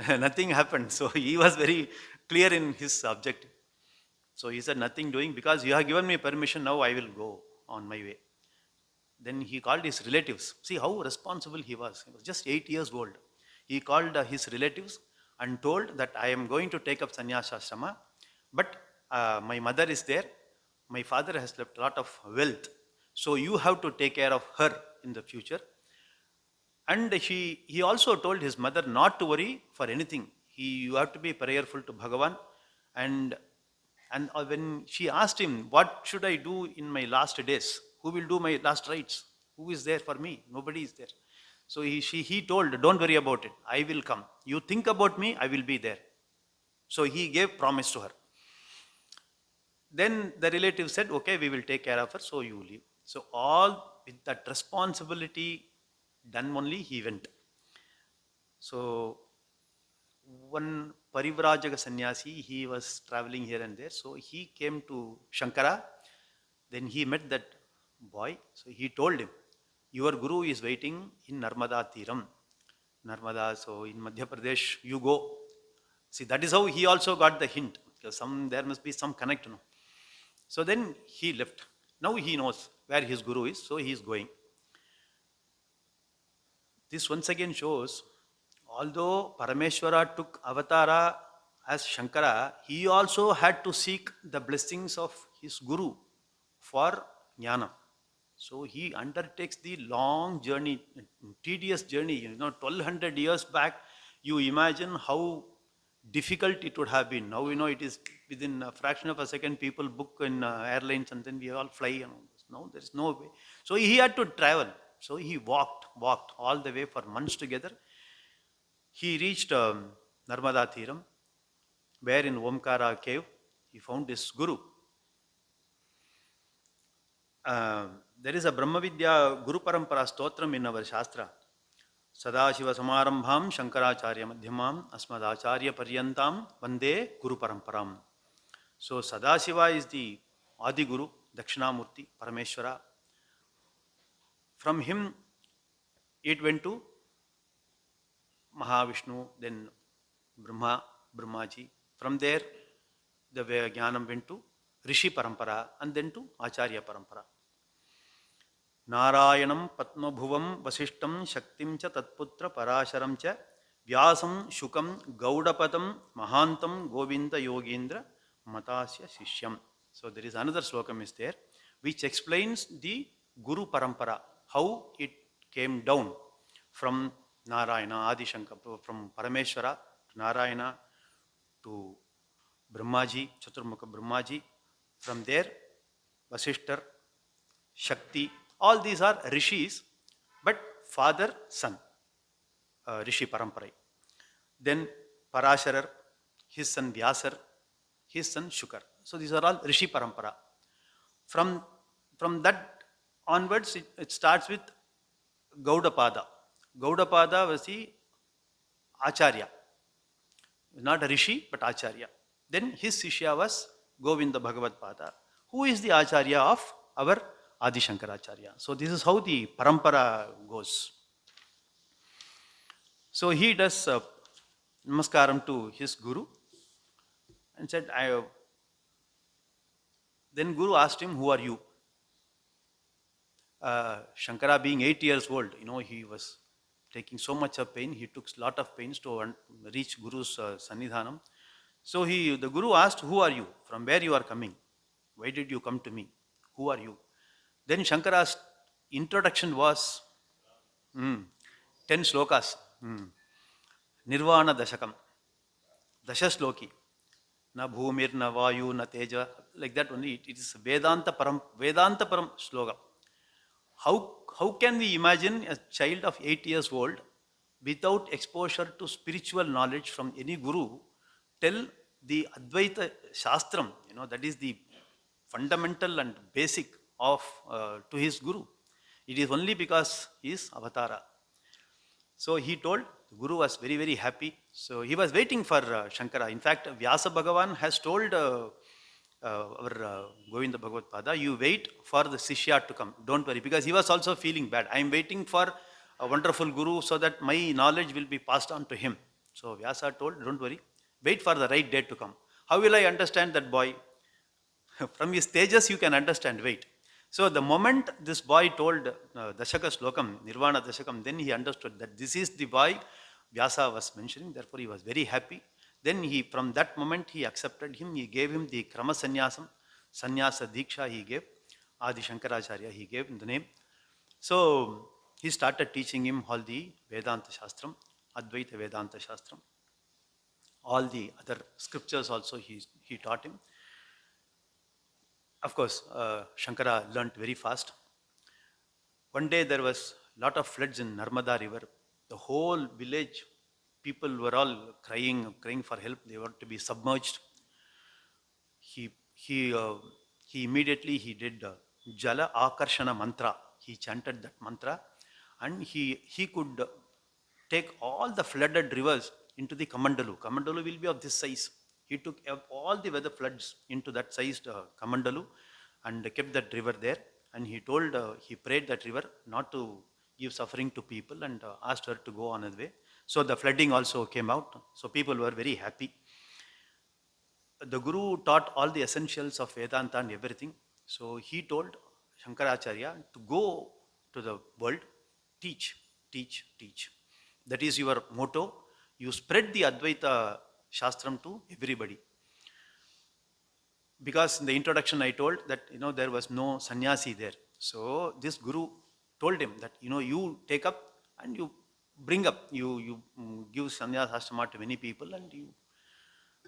Speaker 1: Nothing happened. So he was very clear in his objective. So he said, nothing doing, because you have given me permission, now I will go on my way. Then he called his relatives. See how responsible he was. He was just 8 years old. He called his relatives and told that I am going to take up sannyasa ashrama, but my mother is there. My father has left a lot of wealth. So you have to take care of her in the future. And he also told his mother not to worry for anything. You have to be prayerful to Bhagavan. And when she asked him, what should I do in my last days? Who will do my last rites? Who is there for me? Nobody is there. So he told, don't worry about it. I will come. You think about me, I will be there. So he gave promise to her. Then the relative said, okay, we will take care of her, so you leave. So all with that responsibility done only, he went. So one Parivrajaka sannyasi, he was traveling here and there. So he came to Shankara. Then he met that boy. So he told him, your guru is waiting in Narmada Tiram. Narmada, so in Madhya Pradesh, you go. See, that is how he also got the hint. Because there must be some connect. No? So then he left. Now he knows where his guru is, so he is going. This once again shows, although Parameshwara took avatara as Shankara, he also had to seek the blessings of his guru for jnana. So he undertakes the long journey, tedious journey. 1200 years back, you imagine how difficult it would have been. Now, it is within a fraction of a second, people book in airlines and then we all fly. No, there is no way. So he had to travel. So he walked all the way for months together. He reached Narmada Thiram, where in Omkara cave he found his guru. There is a Brahmavidya Guru Parampara Stotram in our Shastra. Sadashiva Samarambham Shankaracharya Madhyamam Asmadacharya Paryantam Vande Guru Paramparam. So Sadashiva is the Adi Guru, Dakshinamurti, Parameshwara. From him it went to Mahavishnu, then Brahmaji. From there the Jnanam went to Rishi Parampara and then to Acharya Parampara. Narayanam Patmabhuvam Vasishtam Shaktim cha Tatputra Parasharam cha Vyasam Shukam Gaudapadam Mahantam Govinda Yogendra Matasya Sishyam. So there is another slokam is there which explains the Guru Parampara, how it came down from Narayana, Adi Shankara, from Parameshwara to Narayana to Brahmaji, Chaturmukha Brahmaji. From there, Vasishtar, Shakti, all these are rishis, but father, son, Rishi Paramparai. Then Parasharar, his son Vyasar, his son Shukar. So these are all Rishi Parampara. From that onwards, it starts with Gaudapada. Gaudapada was the Acharya, not a Rishi, but Acharya. Then his Sishya was Govinda Bhagavad Pada, who is the Acharya of our Adi Shankaracharya. So this is how the parampara goes. So he does namaskaram to his guru and said, then guru asked him, who are you? Shankara being 8 years old, he was taking so much of pain. He took a lot of pains to reach Guru's Sannidhanam. So the guru asked, who are you? From where you are coming? Why did you come to me? Who are you? Then Shankara's introduction was 10 slokas. Nirvana Dashakam. Dashasloki. Na bhumir, na vayu, na teja. Like that only. It is Vedanta Param sloka. How can we imagine a child of 8 years old without exposure to spiritual knowledge from any guru tell the Advaita Shastram, that is the fundamental and basic of to his guru. It is only because he is avatara. So he told, the guru was very, very happy. So he was waiting for Shankara. In fact, Vyasa Bhagavan has told our Govinda Bhagavad Pada, you wait for the Sishya to come. Don't worry, because he was also feeling bad. I am waiting for a wonderful guru so that my knowledge will be passed on to him. So Vyasa told, don't worry, wait for the right day to come. How will I understand that boy? From his stages you can understand, wait. So the moment this boy told Dashaka Slokam, Nirvana Dashakam, then he understood that this is the boy Vyasa was mentioning, therefore he was very happy. Then from that moment he accepted him, he gave him the Krama Sannyasam, Sannyasa Diksha he gave, Adi Shankaracharya he gave him the name. So he started teaching him all the Vedanta Shastram, Advaita Vedanta Shastram. All the other scriptures also he taught him. Of course, Shankara learnt very fast. One day there was a lot of floods in Narmada river. The whole village, people were all crying for help. They were to be submerged. He immediately did Jala Akarshana mantra. He chanted that mantra, and he could take all the flooded rivers into the Kamandalu. Kamandalu will be of this size. He took all the weather floods into that sized Kamandalu and kept that river there. And he prayed that river not to give suffering to people and asked her to go on his way. So the flooding also came out. So people were very happy. The Guru taught all the essentials of Vedanta and everything. So he told Shankaracharya to go to the world, teach. That is your motto. You spread the Advaita Shastram to everybody. Because in the introduction I told that there was no sannyasi there. So this Guru told him that you take up and you bring up, you give sannyasa ashrama to many people and you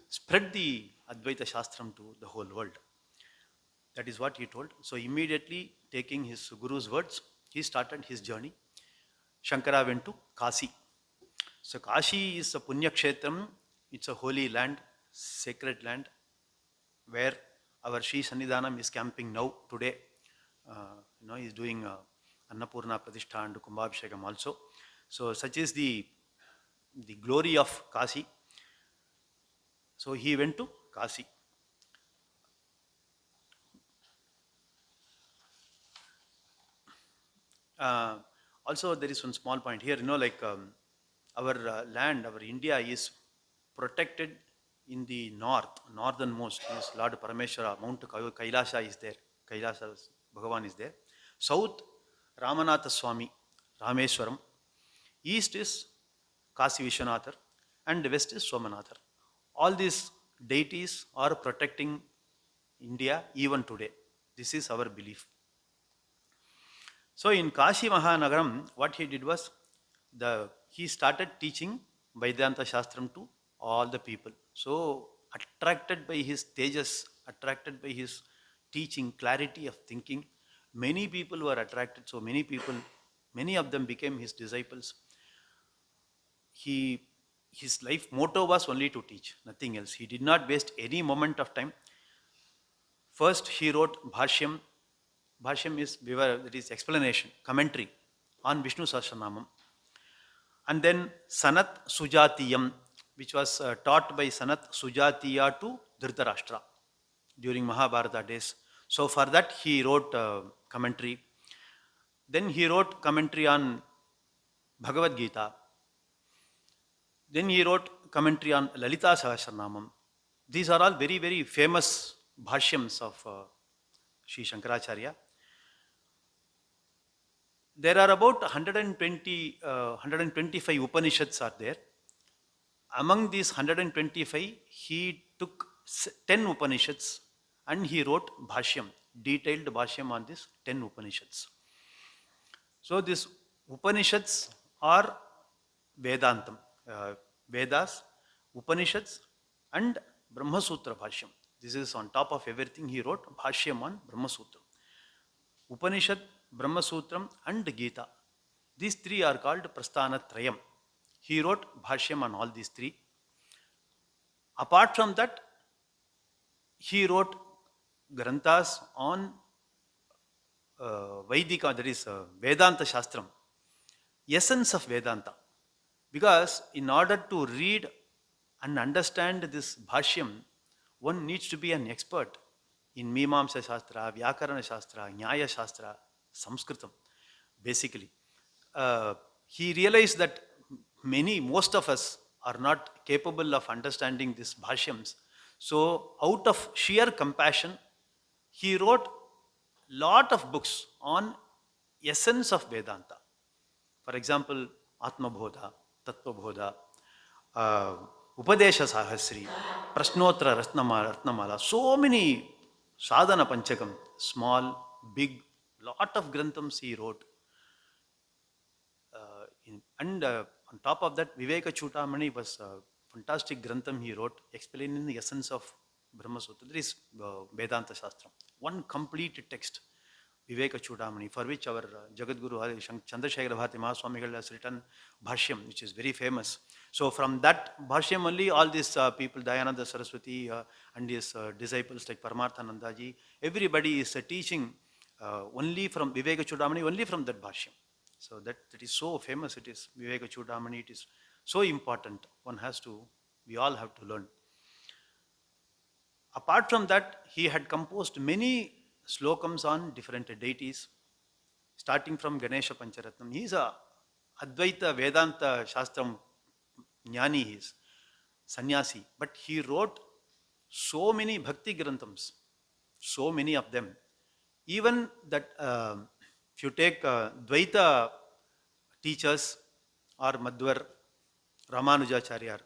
Speaker 1: spread the Advaita Shastram to the whole world. That is what he told. So immediately taking his Guru's words, he started his journey. Shankara went to Kasi. So Kashi is a Punya Kshetram It's a holy land, sacred land, where our Sri Sannidhanam is camping now, today. He's doing Annapurna Pratishtha and Kumbhabhishekam also. So such is the glory of Kasi. So he went to Kasi. Uh, Also, there is one small point here. Our land, our India is protected in the northernmost is Lord Parameshwara, Mount Kailasa is there. Kailasa Bhagavan is there. South, Ramanatha Swami, Rameswaram. East is Kasi Vishwanathar and west is Somanathar. All these deities are protecting India even today. This is our belief. So in Kashi Mahanagaram, what he did was he started teaching Vedanta Shastram to all the people. So attracted by his tejas, attracted by his teaching, clarity of thinking, many people were attracted. So many of them became his disciples. His life motto was only to teach, nothing else. He did not waste any moment of time. First, he wrote Bhashyam. Bhashyam is that is explanation, commentary on Vishnu Sahasranamam. And then Sanat Sujatiyam, which was taught by Sanat Sujatiya to Dhritarashtra during Mahabharata days. So for that he wrote commentary. Then he wrote commentary on Bhagavad Gita. Then he wrote commentary on Lalita Sahasranamam. These are all very, very famous bhashyams of Sri Shankaracharya. There are about 125 Upanishads are there. Among these 125, he took 10 Upanishads and he wrote bhashyam, detailed bhashyam on these 10 Upanishads. So these Upanishads are Vedantam, Vedas, Upanishads and Brahma Sutra bhashyam. This is on top of everything he wrote bhashyam on Brahma Sutra. Upanishad, Brahma Sutram and Gita. These three are called Prasthana Trayam. He wrote bhashyam on all these three. Apart from that, he wrote granthas on Vaidika, that is Vedanta Shastram, essence of Vedanta. Because in order to read and understand this bhashyam, one needs to be an expert in Mimamsa Shastra, Vyakarana Shastra, Nyaya Shastra, Sanskritam, basically. He realized that most of us are not capable of understanding these bhashyams. So, out of sheer compassion, he wrote lot of books on essence of Vedanta. For example, Atma Bodha, Tattva Bodha, Upadesha Sahasri, Prashnotra Ratnamala, so many sadhana panchakam, small, big, lot of granthams he wrote. On top of that, Viveka Chudamani was a fantastic grantham he wrote explaining the essence of Brahma Sutra. There is Vedanta Shastra. One complete text, Viveka Chudamani, for which our Jagadguru Adi Chandrasekhara Bharati Mahaswamigal has written Bhashyam, which is very famous. So from that Bhashyam only, all these people, Dayananda Saraswati and his disciples like Paramarthanandaji, everybody is teaching only from Viveka Chudamani, only from that Bhashyam. So that is so famous, it is Viveka Chudamani, it is so important. We all have to learn. Apart from that, he had composed many slokams on different deities, starting from Ganesha Pancharatnam. He is a Advaita Vedanta Shastram Jnani, he is sannyasi, but he wrote so many bhakti granthams, so many of them. Even that, if you take Dvaita teachers or Madhvar, Ramanujacharya,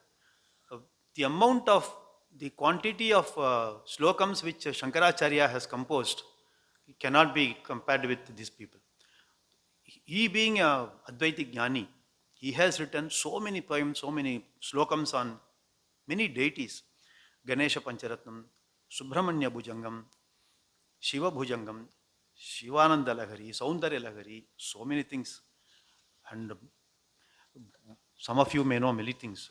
Speaker 1: the amount of the quantity of slokams which Shankaracharya has composed cannot be compared with these people. He being a Advaita Jnani, he has written so many poems, so many slokams on many deities. Ganesha Pancharatnam, Subramanya Bhujangam, Shiva Bhujangam, Shivananda Lahari, Saundarya Lahari, so many things. And some of you may know many things.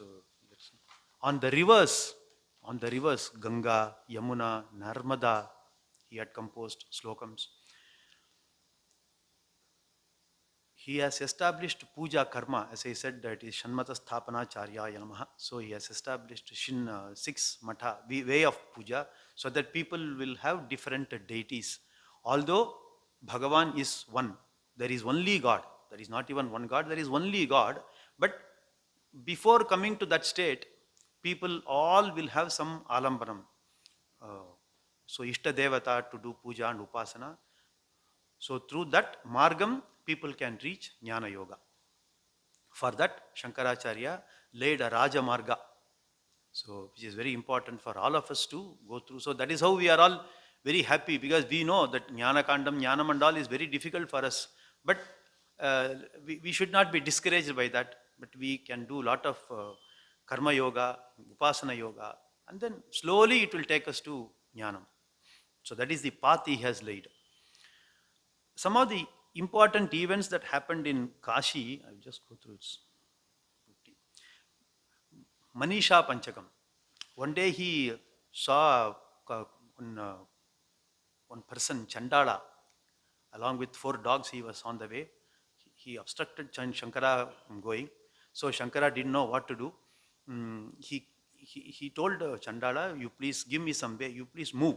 Speaker 1: On the rivers, Ganga, Yamuna, Narmada, he had composed slokams. He has established puja karma, as I said, that is Shanmata Sthapana Charya Namaha. So he has established six matha, way of puja, so that people will have different deities. Although Bhagavan is one, there is only God. There is not even one God, there is only God. But before coming to that state, people all will have some alambanam. Uh, so Ishta Devata to do puja and upasana. So through that margam, people can reach Jnana Yoga. For that, Shankaracharya laid a Raja Marga. So which is very important for all of us to go through. So that is how we are all very happy, because we know that Jnana Kandam, Jnana Mandal is very difficult for us. But we should not be discouraged by that. But we can do a lot of Karma Yoga, Upasana Yoga, and then slowly it will take us to Jnanam. So that is the path he has laid. Some of the important events that happened in Kashi, I'll just go through it. Manisha Panchakam. One day he saw one person, Chandala, along with 4 dogs. He was on the way. He obstructed Shankara from going. So Shankara didn't know what to do. He told Chandala, you please give me some way, you please move.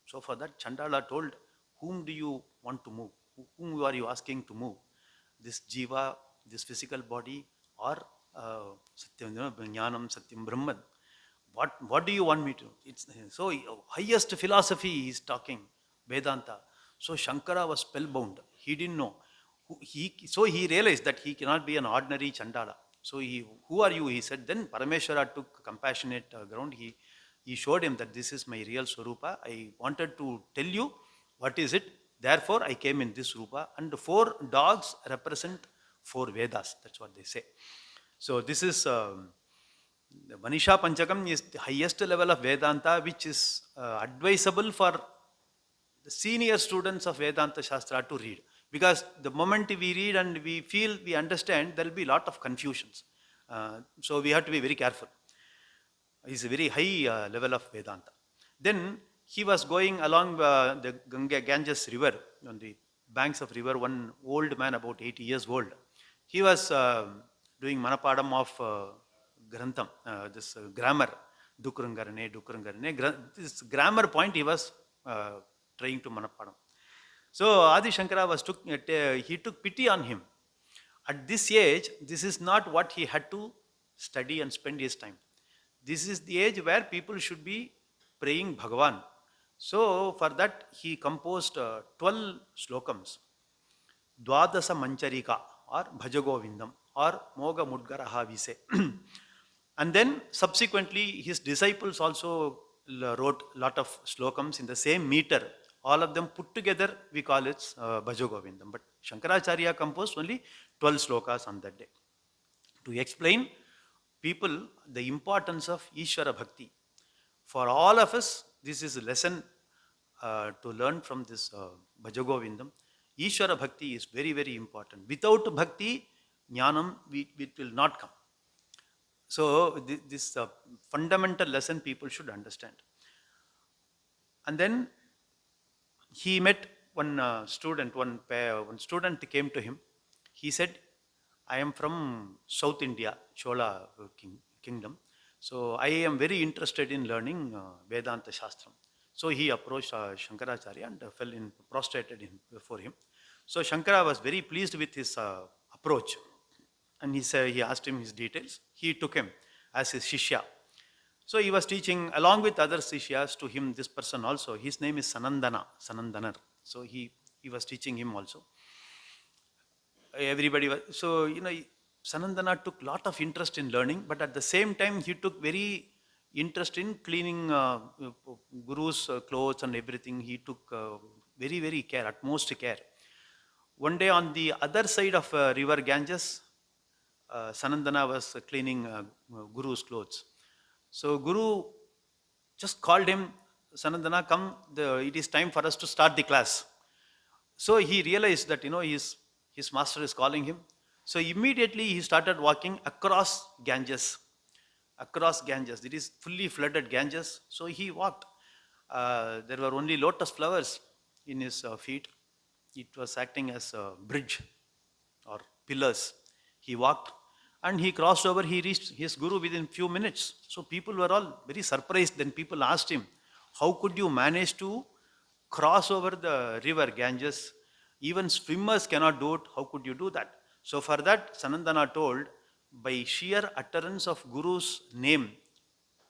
Speaker 1: So for that, Chandala told, whom do you want to move? Whom are you asking to move? This jiva, this physical body, or Satyam, Jnanam, Satyam, Brahman? What do you want me to? It's so highest philosophy he is talking, Vedanta. So Shankara was spellbound. He didn't know. So he realized that he cannot be an ordinary Chandala. So who are you? He said. Then Parameshwara took compassionate ground. He showed him that this is my real Swarupa. I wanted to tell you what is it. Therefore, I came in this Rupa. And the 4 dogs represent 4 Vedas. That's what they say. So this is the Manisha Panchakam is the highest level of Vedanta, which is advisable for the senior students of Vedanta Shastra to read. Because the moment we read and we feel, we understand, there will be a lot of confusions. So we have to be very careful. It's a very high level of Vedanta. Then he was going along the Ganges river, on the banks of river, one old man about 80 years old. He was doing Manapadam of Grantham, this grammar, Dukrangarane. This grammar point he was trying to Manapadam. So Adi Shankara he took pity on him. At this age, this is not what he had to study and spend his time. This is the age where people should be praying Bhagavan. So for that he composed 12 slokams. Dwadasa Mancharika, or Bhajagovindam, or Moga Mudgaraha we say. And then subsequently his disciples also wrote a lot of slokams in the same meter. All of them put together we call it Bhajagovindam. But Shankaracharya composed only 12 slokas on that day, to explain people the importance of Ishvara Bhakti. For all of us, this is a lesson to learn from this Bhajagovindam. Ishvara Bhakti is very, very important. Without Bhakti, Jnanam, it will not come. So this fundamental lesson people should understand. And then he met one student, one student came to him. He said, I am from South India, Chola kingdom. So I am very interested in learning Vedanta Shastram. So he approached Shankaracharya and prostrated before him. So Shankara was very pleased with his approach. And he asked him his details. He took him as his Shishya. So he was teaching along with other Sishyas to him, this person also. His name is Sanandanar. So he was teaching him also. Everybody was, so Sanandana took lot of interest in learning, but at the same time he took very interest in cleaning Guru's clothes and everything. He took very, very care, utmost care. One day on the other side of river Ganges, Sanandana was cleaning Guru's clothes. So Guru just called him, Sanandana, come, it is time for us to start the class. So he realized that his master is calling him. So immediately he started walking across Ganges. across Ganges. It is fully flooded Ganges. So he walked. There were only lotus flowers in his feet. It was acting as a bridge or pillars. He walked and he crossed over. He reached his guru within few minutes. So people were all very surprised. Then people asked him, how could you manage to cross over the river Ganges? Even swimmers cannot do it. How could you do that? So for that, Sanandana told, by sheer utterance of Guru's name,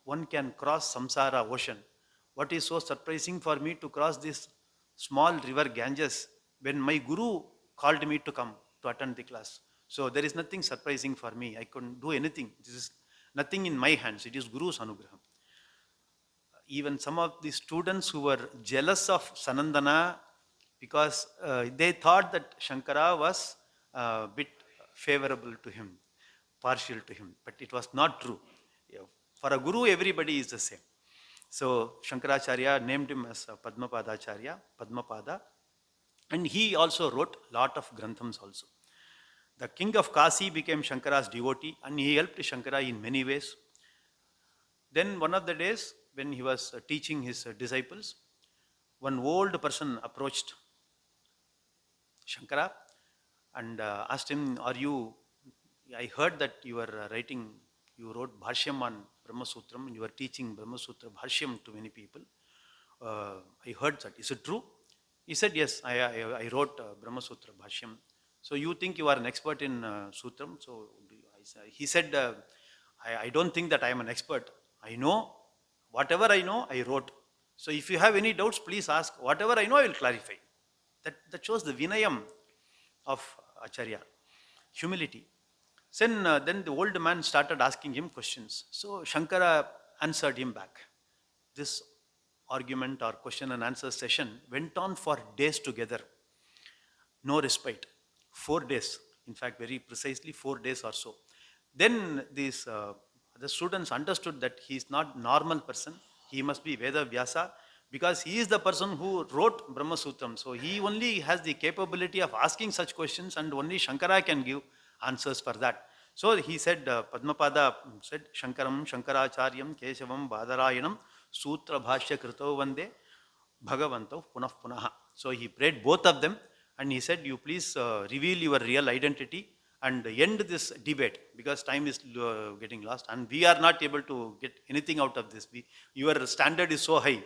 Speaker 1: one can cross samsara ocean. What is so surprising for me to cross this small river Ganges when my Guru called me to come to attend the class? So there is nothing surprising for me. I couldn't do anything. This is nothing in my hands. It is Guru's anugraham. Even some of the students who were jealous of Sanandana because they thought that Shankara was a bit favorable to him, partial to him, but it was not true. Yeah, for a guru, everybody is the same. So Shankaracharya named him as Padmapadacharya, Padmapada, and he also wrote lot of granthams also. The king of Kasi became Shankara's devotee and he helped Shankara in many ways. Then one of the days when he was teaching his disciples, one old person approached Shankara and asked him, I heard that you are you wrote Bhashyam on Brahma Sutram and you are teaching Brahma Sutra Bhashyam to many people. I heard that. Is it true? He said, yes, I wrote Brahma Sutra Bhashyam. So you think you are an expert in Sutram? So he said, I don't think that I am an expert. I know, whatever I know, I wrote. So if you have any doubts, please ask. Whatever I know, I will clarify. That shows the Vinayam of Acharya, humility. Then the old man started asking him questions. So Shankara answered him back. This argument or question and answer session went on for days together. No respite. 4 days. In fact, very precisely 4 days or so. Then the students understood that he is not normal person. He must be Veda Vyasa because he is the person who wrote Brahma Sutram. So he only has the capability of asking such questions and only Shankara can give answers for that. So he said, Padmapada said, Shankaram, Shankaracharyam, Keshavam, Badarayanam, Sutra Bhashya Krito Vande, Bhagavantav Punah Punaha. So he prayed both of them and he said, you please reveal your real identity and end this debate because time is getting lost and we are not able to get anything out of this. Your standard is so high.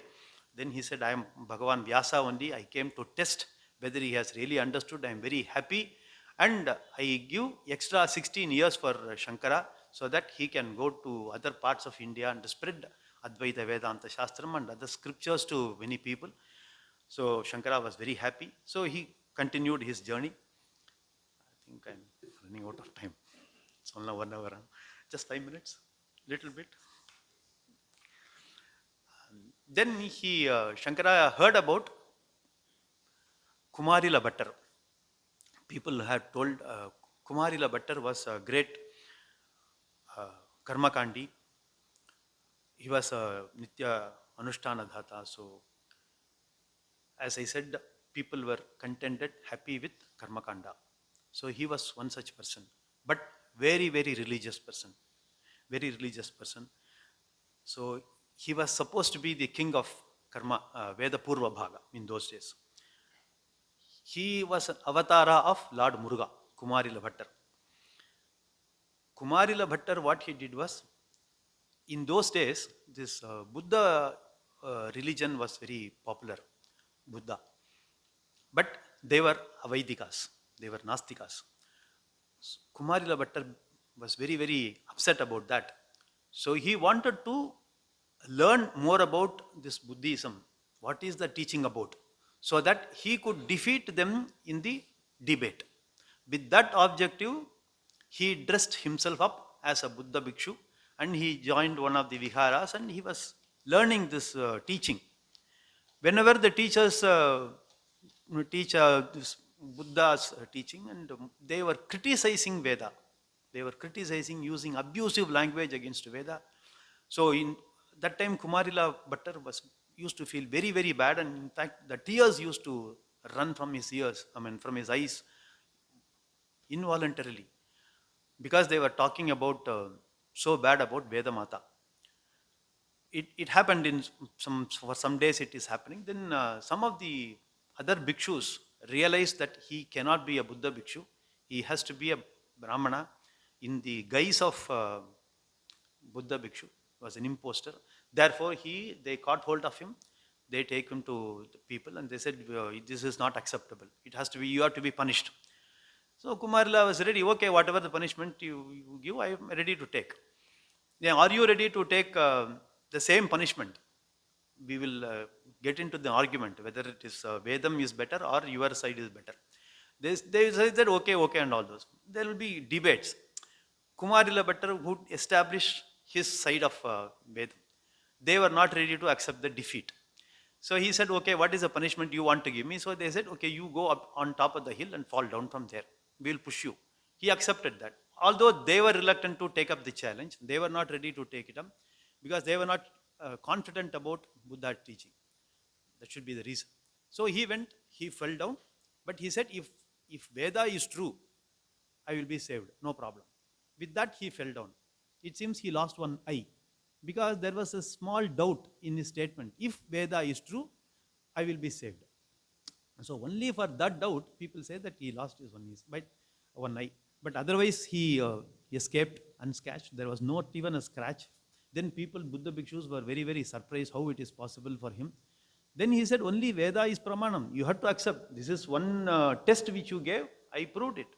Speaker 1: Then he said, I am Bhagavan Vyasa only. I came to test whether he has really understood. I am very happy and I give extra 16 years for Shankara so that he can go to other parts of India and spread Advaita Vedanta Shastram and other scriptures to many people. So Shankara was very happy. So he continued his journey. I think I'm running out of time. It's only 1 hour. Just 5 minutes, little bit. Then Shankara heard about Kumarila Bhattar. People had told Kumarila Bhattar was a great Karmakandi. He was a Nitya Anushtana Dhata. So, as I said, people were contented, happy with Karmakanda. So, he was one such person. But very, very religious person. Very religious person. So, he was supposed to be the king of Karma, Veda Purva Bhaga in those days. He was an avatara of Lord Muruga, Kumarila Bhattar. Kumarila Bhattar, what he did was, in those days, this Buddha religion was very popular, Buddha. But they were Avaidikas, they were Nastikas. Kumarila Bhattar was very, very upset about that. So he wanted to learn more about this Buddhism. What is the teaching about? So that he could defeat them in the debate. With that objective, he dressed himself up as a Buddha Bhikshu and he joined one of the viharas and he was learning this teaching. Whenever the teachers teach this Buddha's teaching and they were criticizing Veda, they were criticizing using abusive language against Veda. So in that time Kumarila Bhattar used to feel very, very bad and in fact the tears used to run from his ears, from his eyes involuntarily because they were talking about so bad about Vedamata. It happened in for some days it is happening. Then some of the other bhikshus realized that he cannot be a Buddha bhikshu. He has to be a Brahmana in the guise of Buddha bhikshu. Was an impostor. Therefore, they caught hold of him. They take him to the people and they said, "This is not acceptable. It has to be. You have to be punished." So Kumarila was ready. Okay, whatever the punishment you give, I am ready to take. Yeah, are you ready to take the same punishment? We will get into the argument whether it is Vedam is better or your side is better. They say that okay, and all those. There will be debates. Kumarila Bhattar would establish his side of Vedam. They were not ready to accept the defeat. So he said, okay, what is the punishment you want to give me? So they said, okay, you go up on top of the hill and fall down from there. We will push you. He accepted that. Although they were reluctant to take up the challenge, they were not ready to take it up because they were not confident about Buddha's teaching. That should be the reason. So he went, he fell down, but he said, if Veda is true, I will be saved, no problem. With that, he fell down. It seems he lost one eye because there was a small doubt in his statement. If Veda is true, I will be saved. So only for that doubt, people say that he lost his one eye. But otherwise, he escaped unscathed. There was not even a scratch. Then Buddha bhikshus were very, very surprised how it is possible for him. Then he said, only Veda is pramanam. You have to accept. This is one test which you gave. I proved it.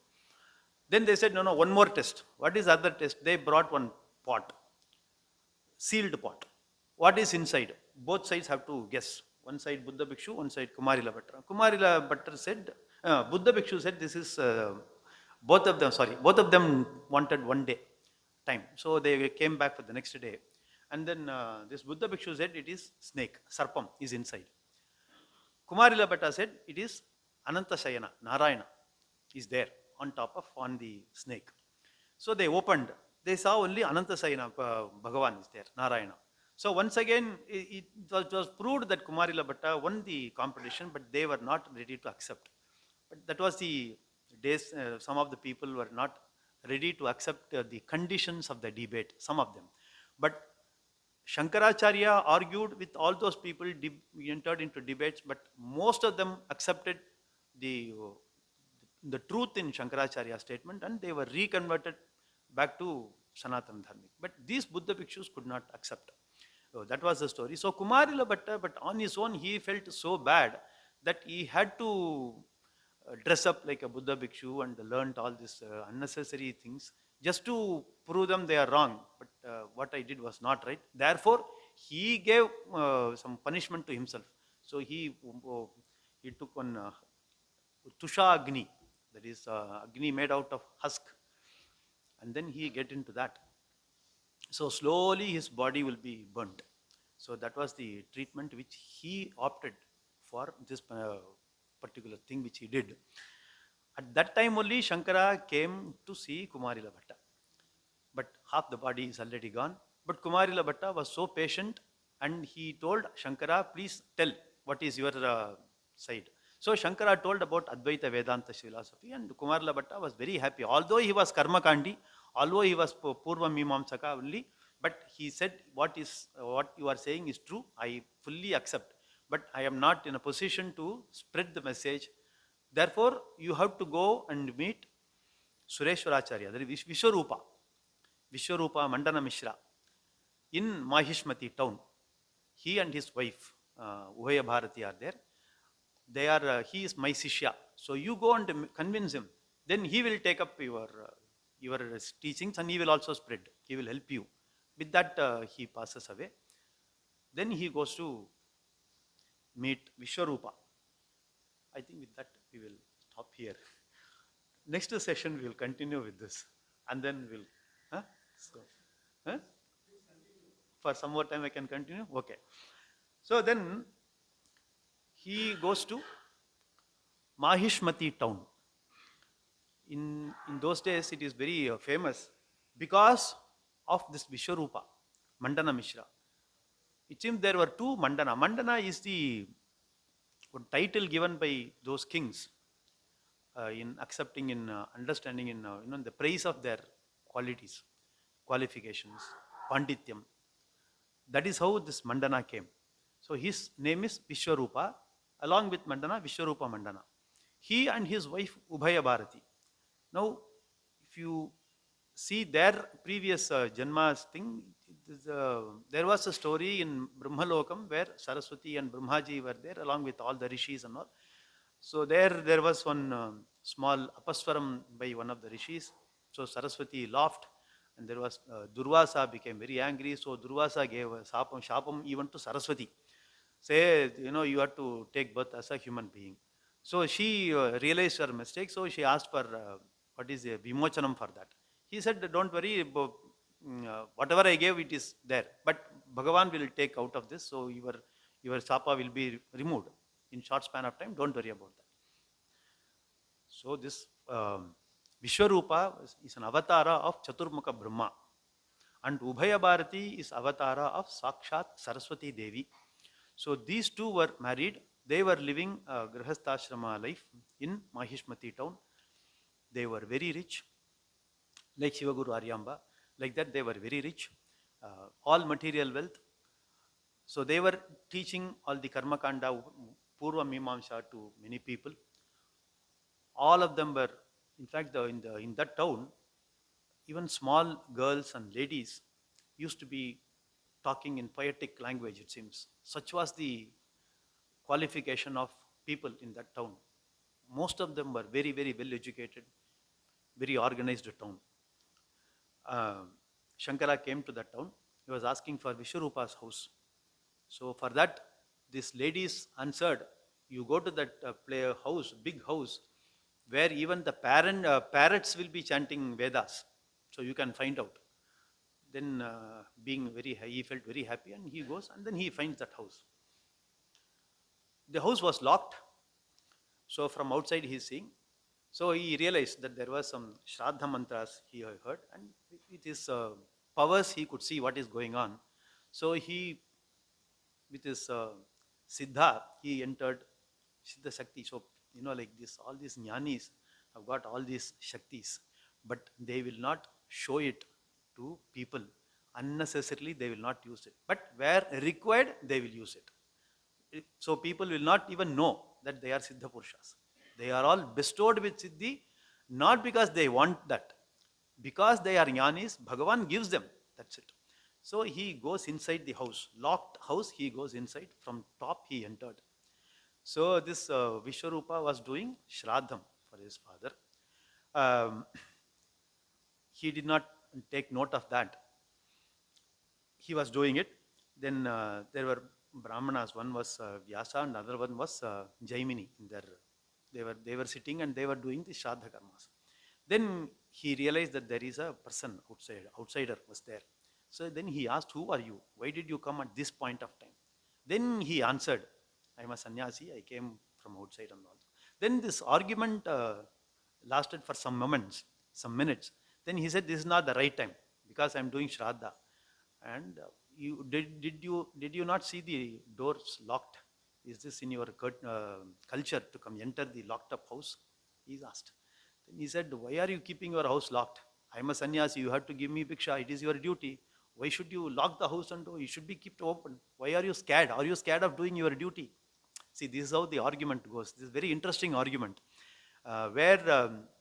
Speaker 1: Then they said, no, one more test. What is other test? They brought one pot, sealed pot. What is inside? Both sides have to guess. One side Buddha Bhikshu, one side Kumarila Bhattar. Kumarila Bhattar said, Buddha Bhikshu said, this is, both of them wanted one day time. So they came back for the next day. And then this Buddha Bhikshu said, it is snake, sarpam is inside. Kumarila Bhatta said, it is Ananta Shayana, Narayana is there on the snake. So they opened, they saw only Ananta Shayana, Bhagavan is there, Narayana. So once again, it was proved that Kumarila Bhatta won the competition, but they were not ready to accept. But that was the days, some of the people were not ready to accept the conditions of the debate, some of them. But Shankaracharya argued with all those people, entered into debates, but most of them accepted the, the truth in Shankaracharya's statement and they were reconverted back to Sanatana Dharmic. But these Buddha bhikshus could not accept. So that was the story. So Kumarila Bhatta, but on his own, he felt so bad that he had to dress up like a Buddha bhikshu and learnt all these unnecessary things just to prove them they are wrong. But what I did was not right. Therefore, he gave some punishment to himself. So he took one Tusha Agni, that is Agni made out of husk, and then he get into that. So slowly his body will be burnt. So that was the treatment which he opted for, this particular thing which he did. At that time only Shankara came to see Kumarila Bhatta. But half the body is already gone. But Kumarila Bhatta was so patient and he told Shankara, please tell what is your side. So Shankara told about Advaita Vedanta philosophy and Kumarila Bhatta was very happy. Although he was Karma Kandi, although he was Purva Mimamsaka only, but he said, what you are saying is true, I fully accept. But I am not in a position to spread the message. Therefore, you have to go and meet Sureshwaracharya, that is Vishwarupa Mandana Mishra in Mahishmati town. He and his wife, Ubhaya Bharati, are there. He is my Sishya. So you go and convince him. Then he will take up your teachings and he will also spread. He will help you. With that, he passes away. Then he goes to meet Vishwarupa. I think with that, we will stop here. Next session, we will continue with this. And then we'll... Huh? So, huh? For some more time, I can continue? Okay. So then, he goes to Mahishmati town. In those days, it is very famous because of this Vishwarupa, Mandana Mishra. It seems there were two Mandana. Mandana is the title given by those kings in accepting, in understanding, in the praise of their qualities. qualifications, pandityam. That is how this Mandana came. So his name is Vishwarupa, along with Mandana, Vishwarupa Mandana. He and his wife Ubhaya Bharati. Now, if you see their previous Janma's thing, there was a story in Brahmalokam where Saraswati and Brahmaji were there along with all the rishis and all. So there was one small apaswaram by one of the rishis. So Saraswati laughed, and there was Durvasa became very angry. So Durvasa gave a shapam even to Saraswati. Say, you have to take birth as a human being. So she realized her mistake. So she asked for what is a vimochanam for that. He said, don't worry, whatever I gave, it is there. But Bhagavan will take out of this. So your sapa will be removed in short span of time. Don't worry about that. So this Vishwarupa is an avatara of Chaturmukha Brahma, and Ubhaya Bharati is avatara of Sakshat Saraswati Devi. So these two were married. They were living a Grihastha life in Mahishmati town. They were very rich, like Shivaguru Aryamba. Like that, they were very rich, all material wealth. So they were teaching all the Karma Kanda, Purva Mimamsha to many people. All of them were, in fact, in that town, even small girls and ladies used to be talking in poetic language, it seems. Such was the qualification of people in that town. Most of them were very, very well educated, very organized town. Shankara came to that town. He was asking for Vishwarupa's house. So for that, these ladies answered, you go to that house, big house, where even the parrots will be chanting Vedas. So you can find out. Then he felt very happy, and he goes, and then he finds that house. The house was locked. So from outside he is seeing. So he realized that there was some Shraddha mantras he heard, and with his powers he could see what is going on. So he, with his Siddha, he entered Siddha Shakti. So, like this, all these jnanis have got all these Shaktis, but they will not show it to people. Unnecessarily, they will not use it. But where required, they will use it. So people will not even know that they are Siddha Purushas. They are all bestowed with Siddhi, not because they want that. Because they are jnanis, Bhagavan gives them. That's it. So he goes inside the house, locked house, he goes inside. From top he entered. So this Vishwarupa was doing Shraddham for his father. He did not take note of that. He was doing it. Then there were Brahmanas. One was Vyasa and another one was Jaimini. They were sitting and they were doing the Shraddha karmas. Then he realized that there is a person outsider was there. So then he asked, who are you? Why did you come at this point of time? Then he answered, I am a sannyasi, I came from outside and all. Then this argument lasted for some moments, some minutes. Then he said, this is not the right time because I am doing Shraddha. And did you not see the doors locked? Is this in your culture to come enter the locked up house? He asked. Then he said, why are you keeping your house locked? I am a sannyasi, you have to give me bhiksha, it is your duty. Why should you lock the house and door? You should be kept open. Why are you scared? Are you scared of doing your duty? See, this is how the argument goes. This is a very interesting argument where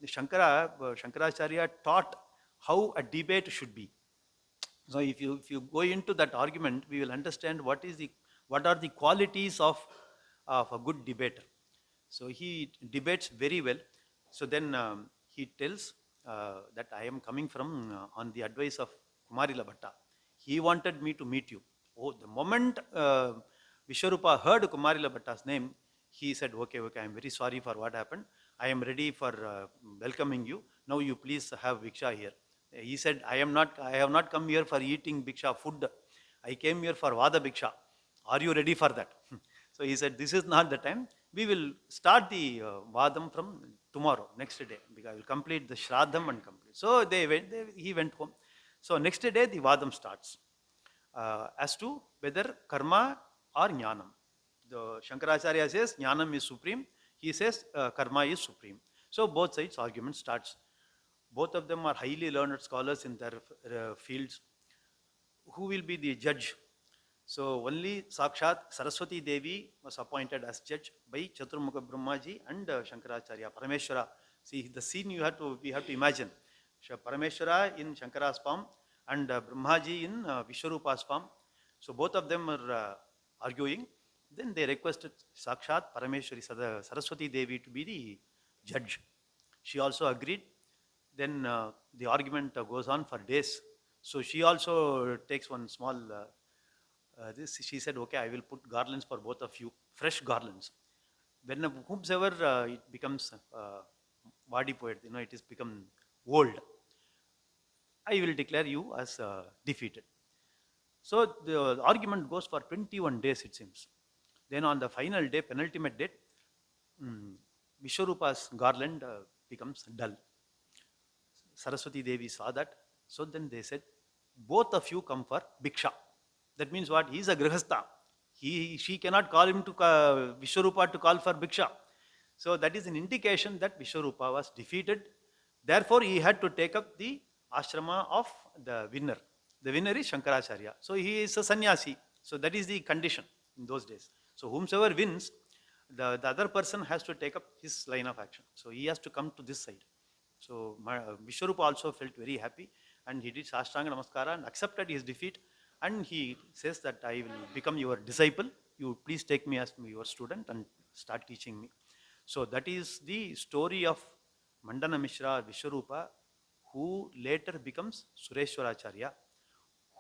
Speaker 1: Shankaracharya taught how a debate should be. So if you go into that argument, we will understand what are the qualities of a good debater. So he debates very well. So then he tells that I am coming from on the advice of Kumarila Bhatta. He wanted me to meet you. Oh, the moment Vishwarupa heard Kumarila Bhatta's name, he said, okay, I am very sorry for what happened. I am ready for welcoming you. Now you please have Viksha here. He said, I have not come here for eating Bhiksha food. I came here for Vada Bhiksha. Are you ready for that? So he said, this is not the time. We will start the Vadam from tomorrow, next day, because I will complete the Shraddham and complete. So he went home. So next day the Vadam starts as to whether karma or jnanam. The Shankaracharya says jnanam is supreme. He says karma is supreme. So both sides argument starts. Both of them are highly learned scholars in their fields. Who will be the judge? So only Sakshat Saraswati Devi was appointed as judge by Chaturmukha Brahmaji and Shankaracharya, Parameshwara. See the scene we have to imagine. Parameshwara in Shankara's form and Brahmaji in Vishwarupa's form. So both of them are arguing. Then they requested Sakshat Parameshwari Saraswati Devi to be the judge. She also agreed. Then the argument goes on for days. So she also takes one small she said, okay, I will put garlands for both of you, fresh garlands. When whomsoever it becomes body poet, it is become old, I will declare you as defeated. So the argument goes for 21 days, it seems. Then on the final day, penultimate date, Vishwarupa's garland becomes dull. Saraswati Devi saw that. So then they said, both of you come for Bhiksha. That means what? He is a Grihastha. She cannot call him to Vishwarupa to call for Bhiksha. So that is an indication that Vishwarupa was defeated. Therefore, he had to take up the ashrama of the winner. The winner is Shankaracharya. So he is a sannyasi. So that is the condition in those days. So whomsoever wins, the other person has to take up his line of action. So he has to come to this side. So Vishwarupa also felt very happy and he did Sashtanga Namaskara and accepted his defeat, and he says that I will become your disciple. You please take me as your student and start teaching me. So that is the story of Mandana Mishra Vishwarupa, who later becomes Sureshwaracharya,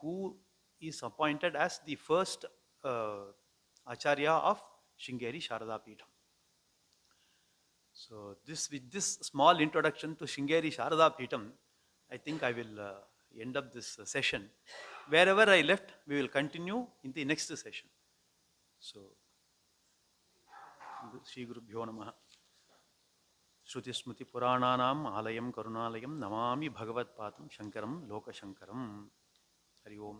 Speaker 1: who is appointed as the first Acharya of Shringeri Sharada Peetham. So with this small introduction to Shringeri Sharada Peetham, I think I will end up this session. Wherever I left, we will continue in the next session. So, Shri Gurubhyo Namaha. Shruti Smriti Purananam Alayam Karunalayam Namami Bhagavad Patam Shankaram Loka Shankaram. Hari Om.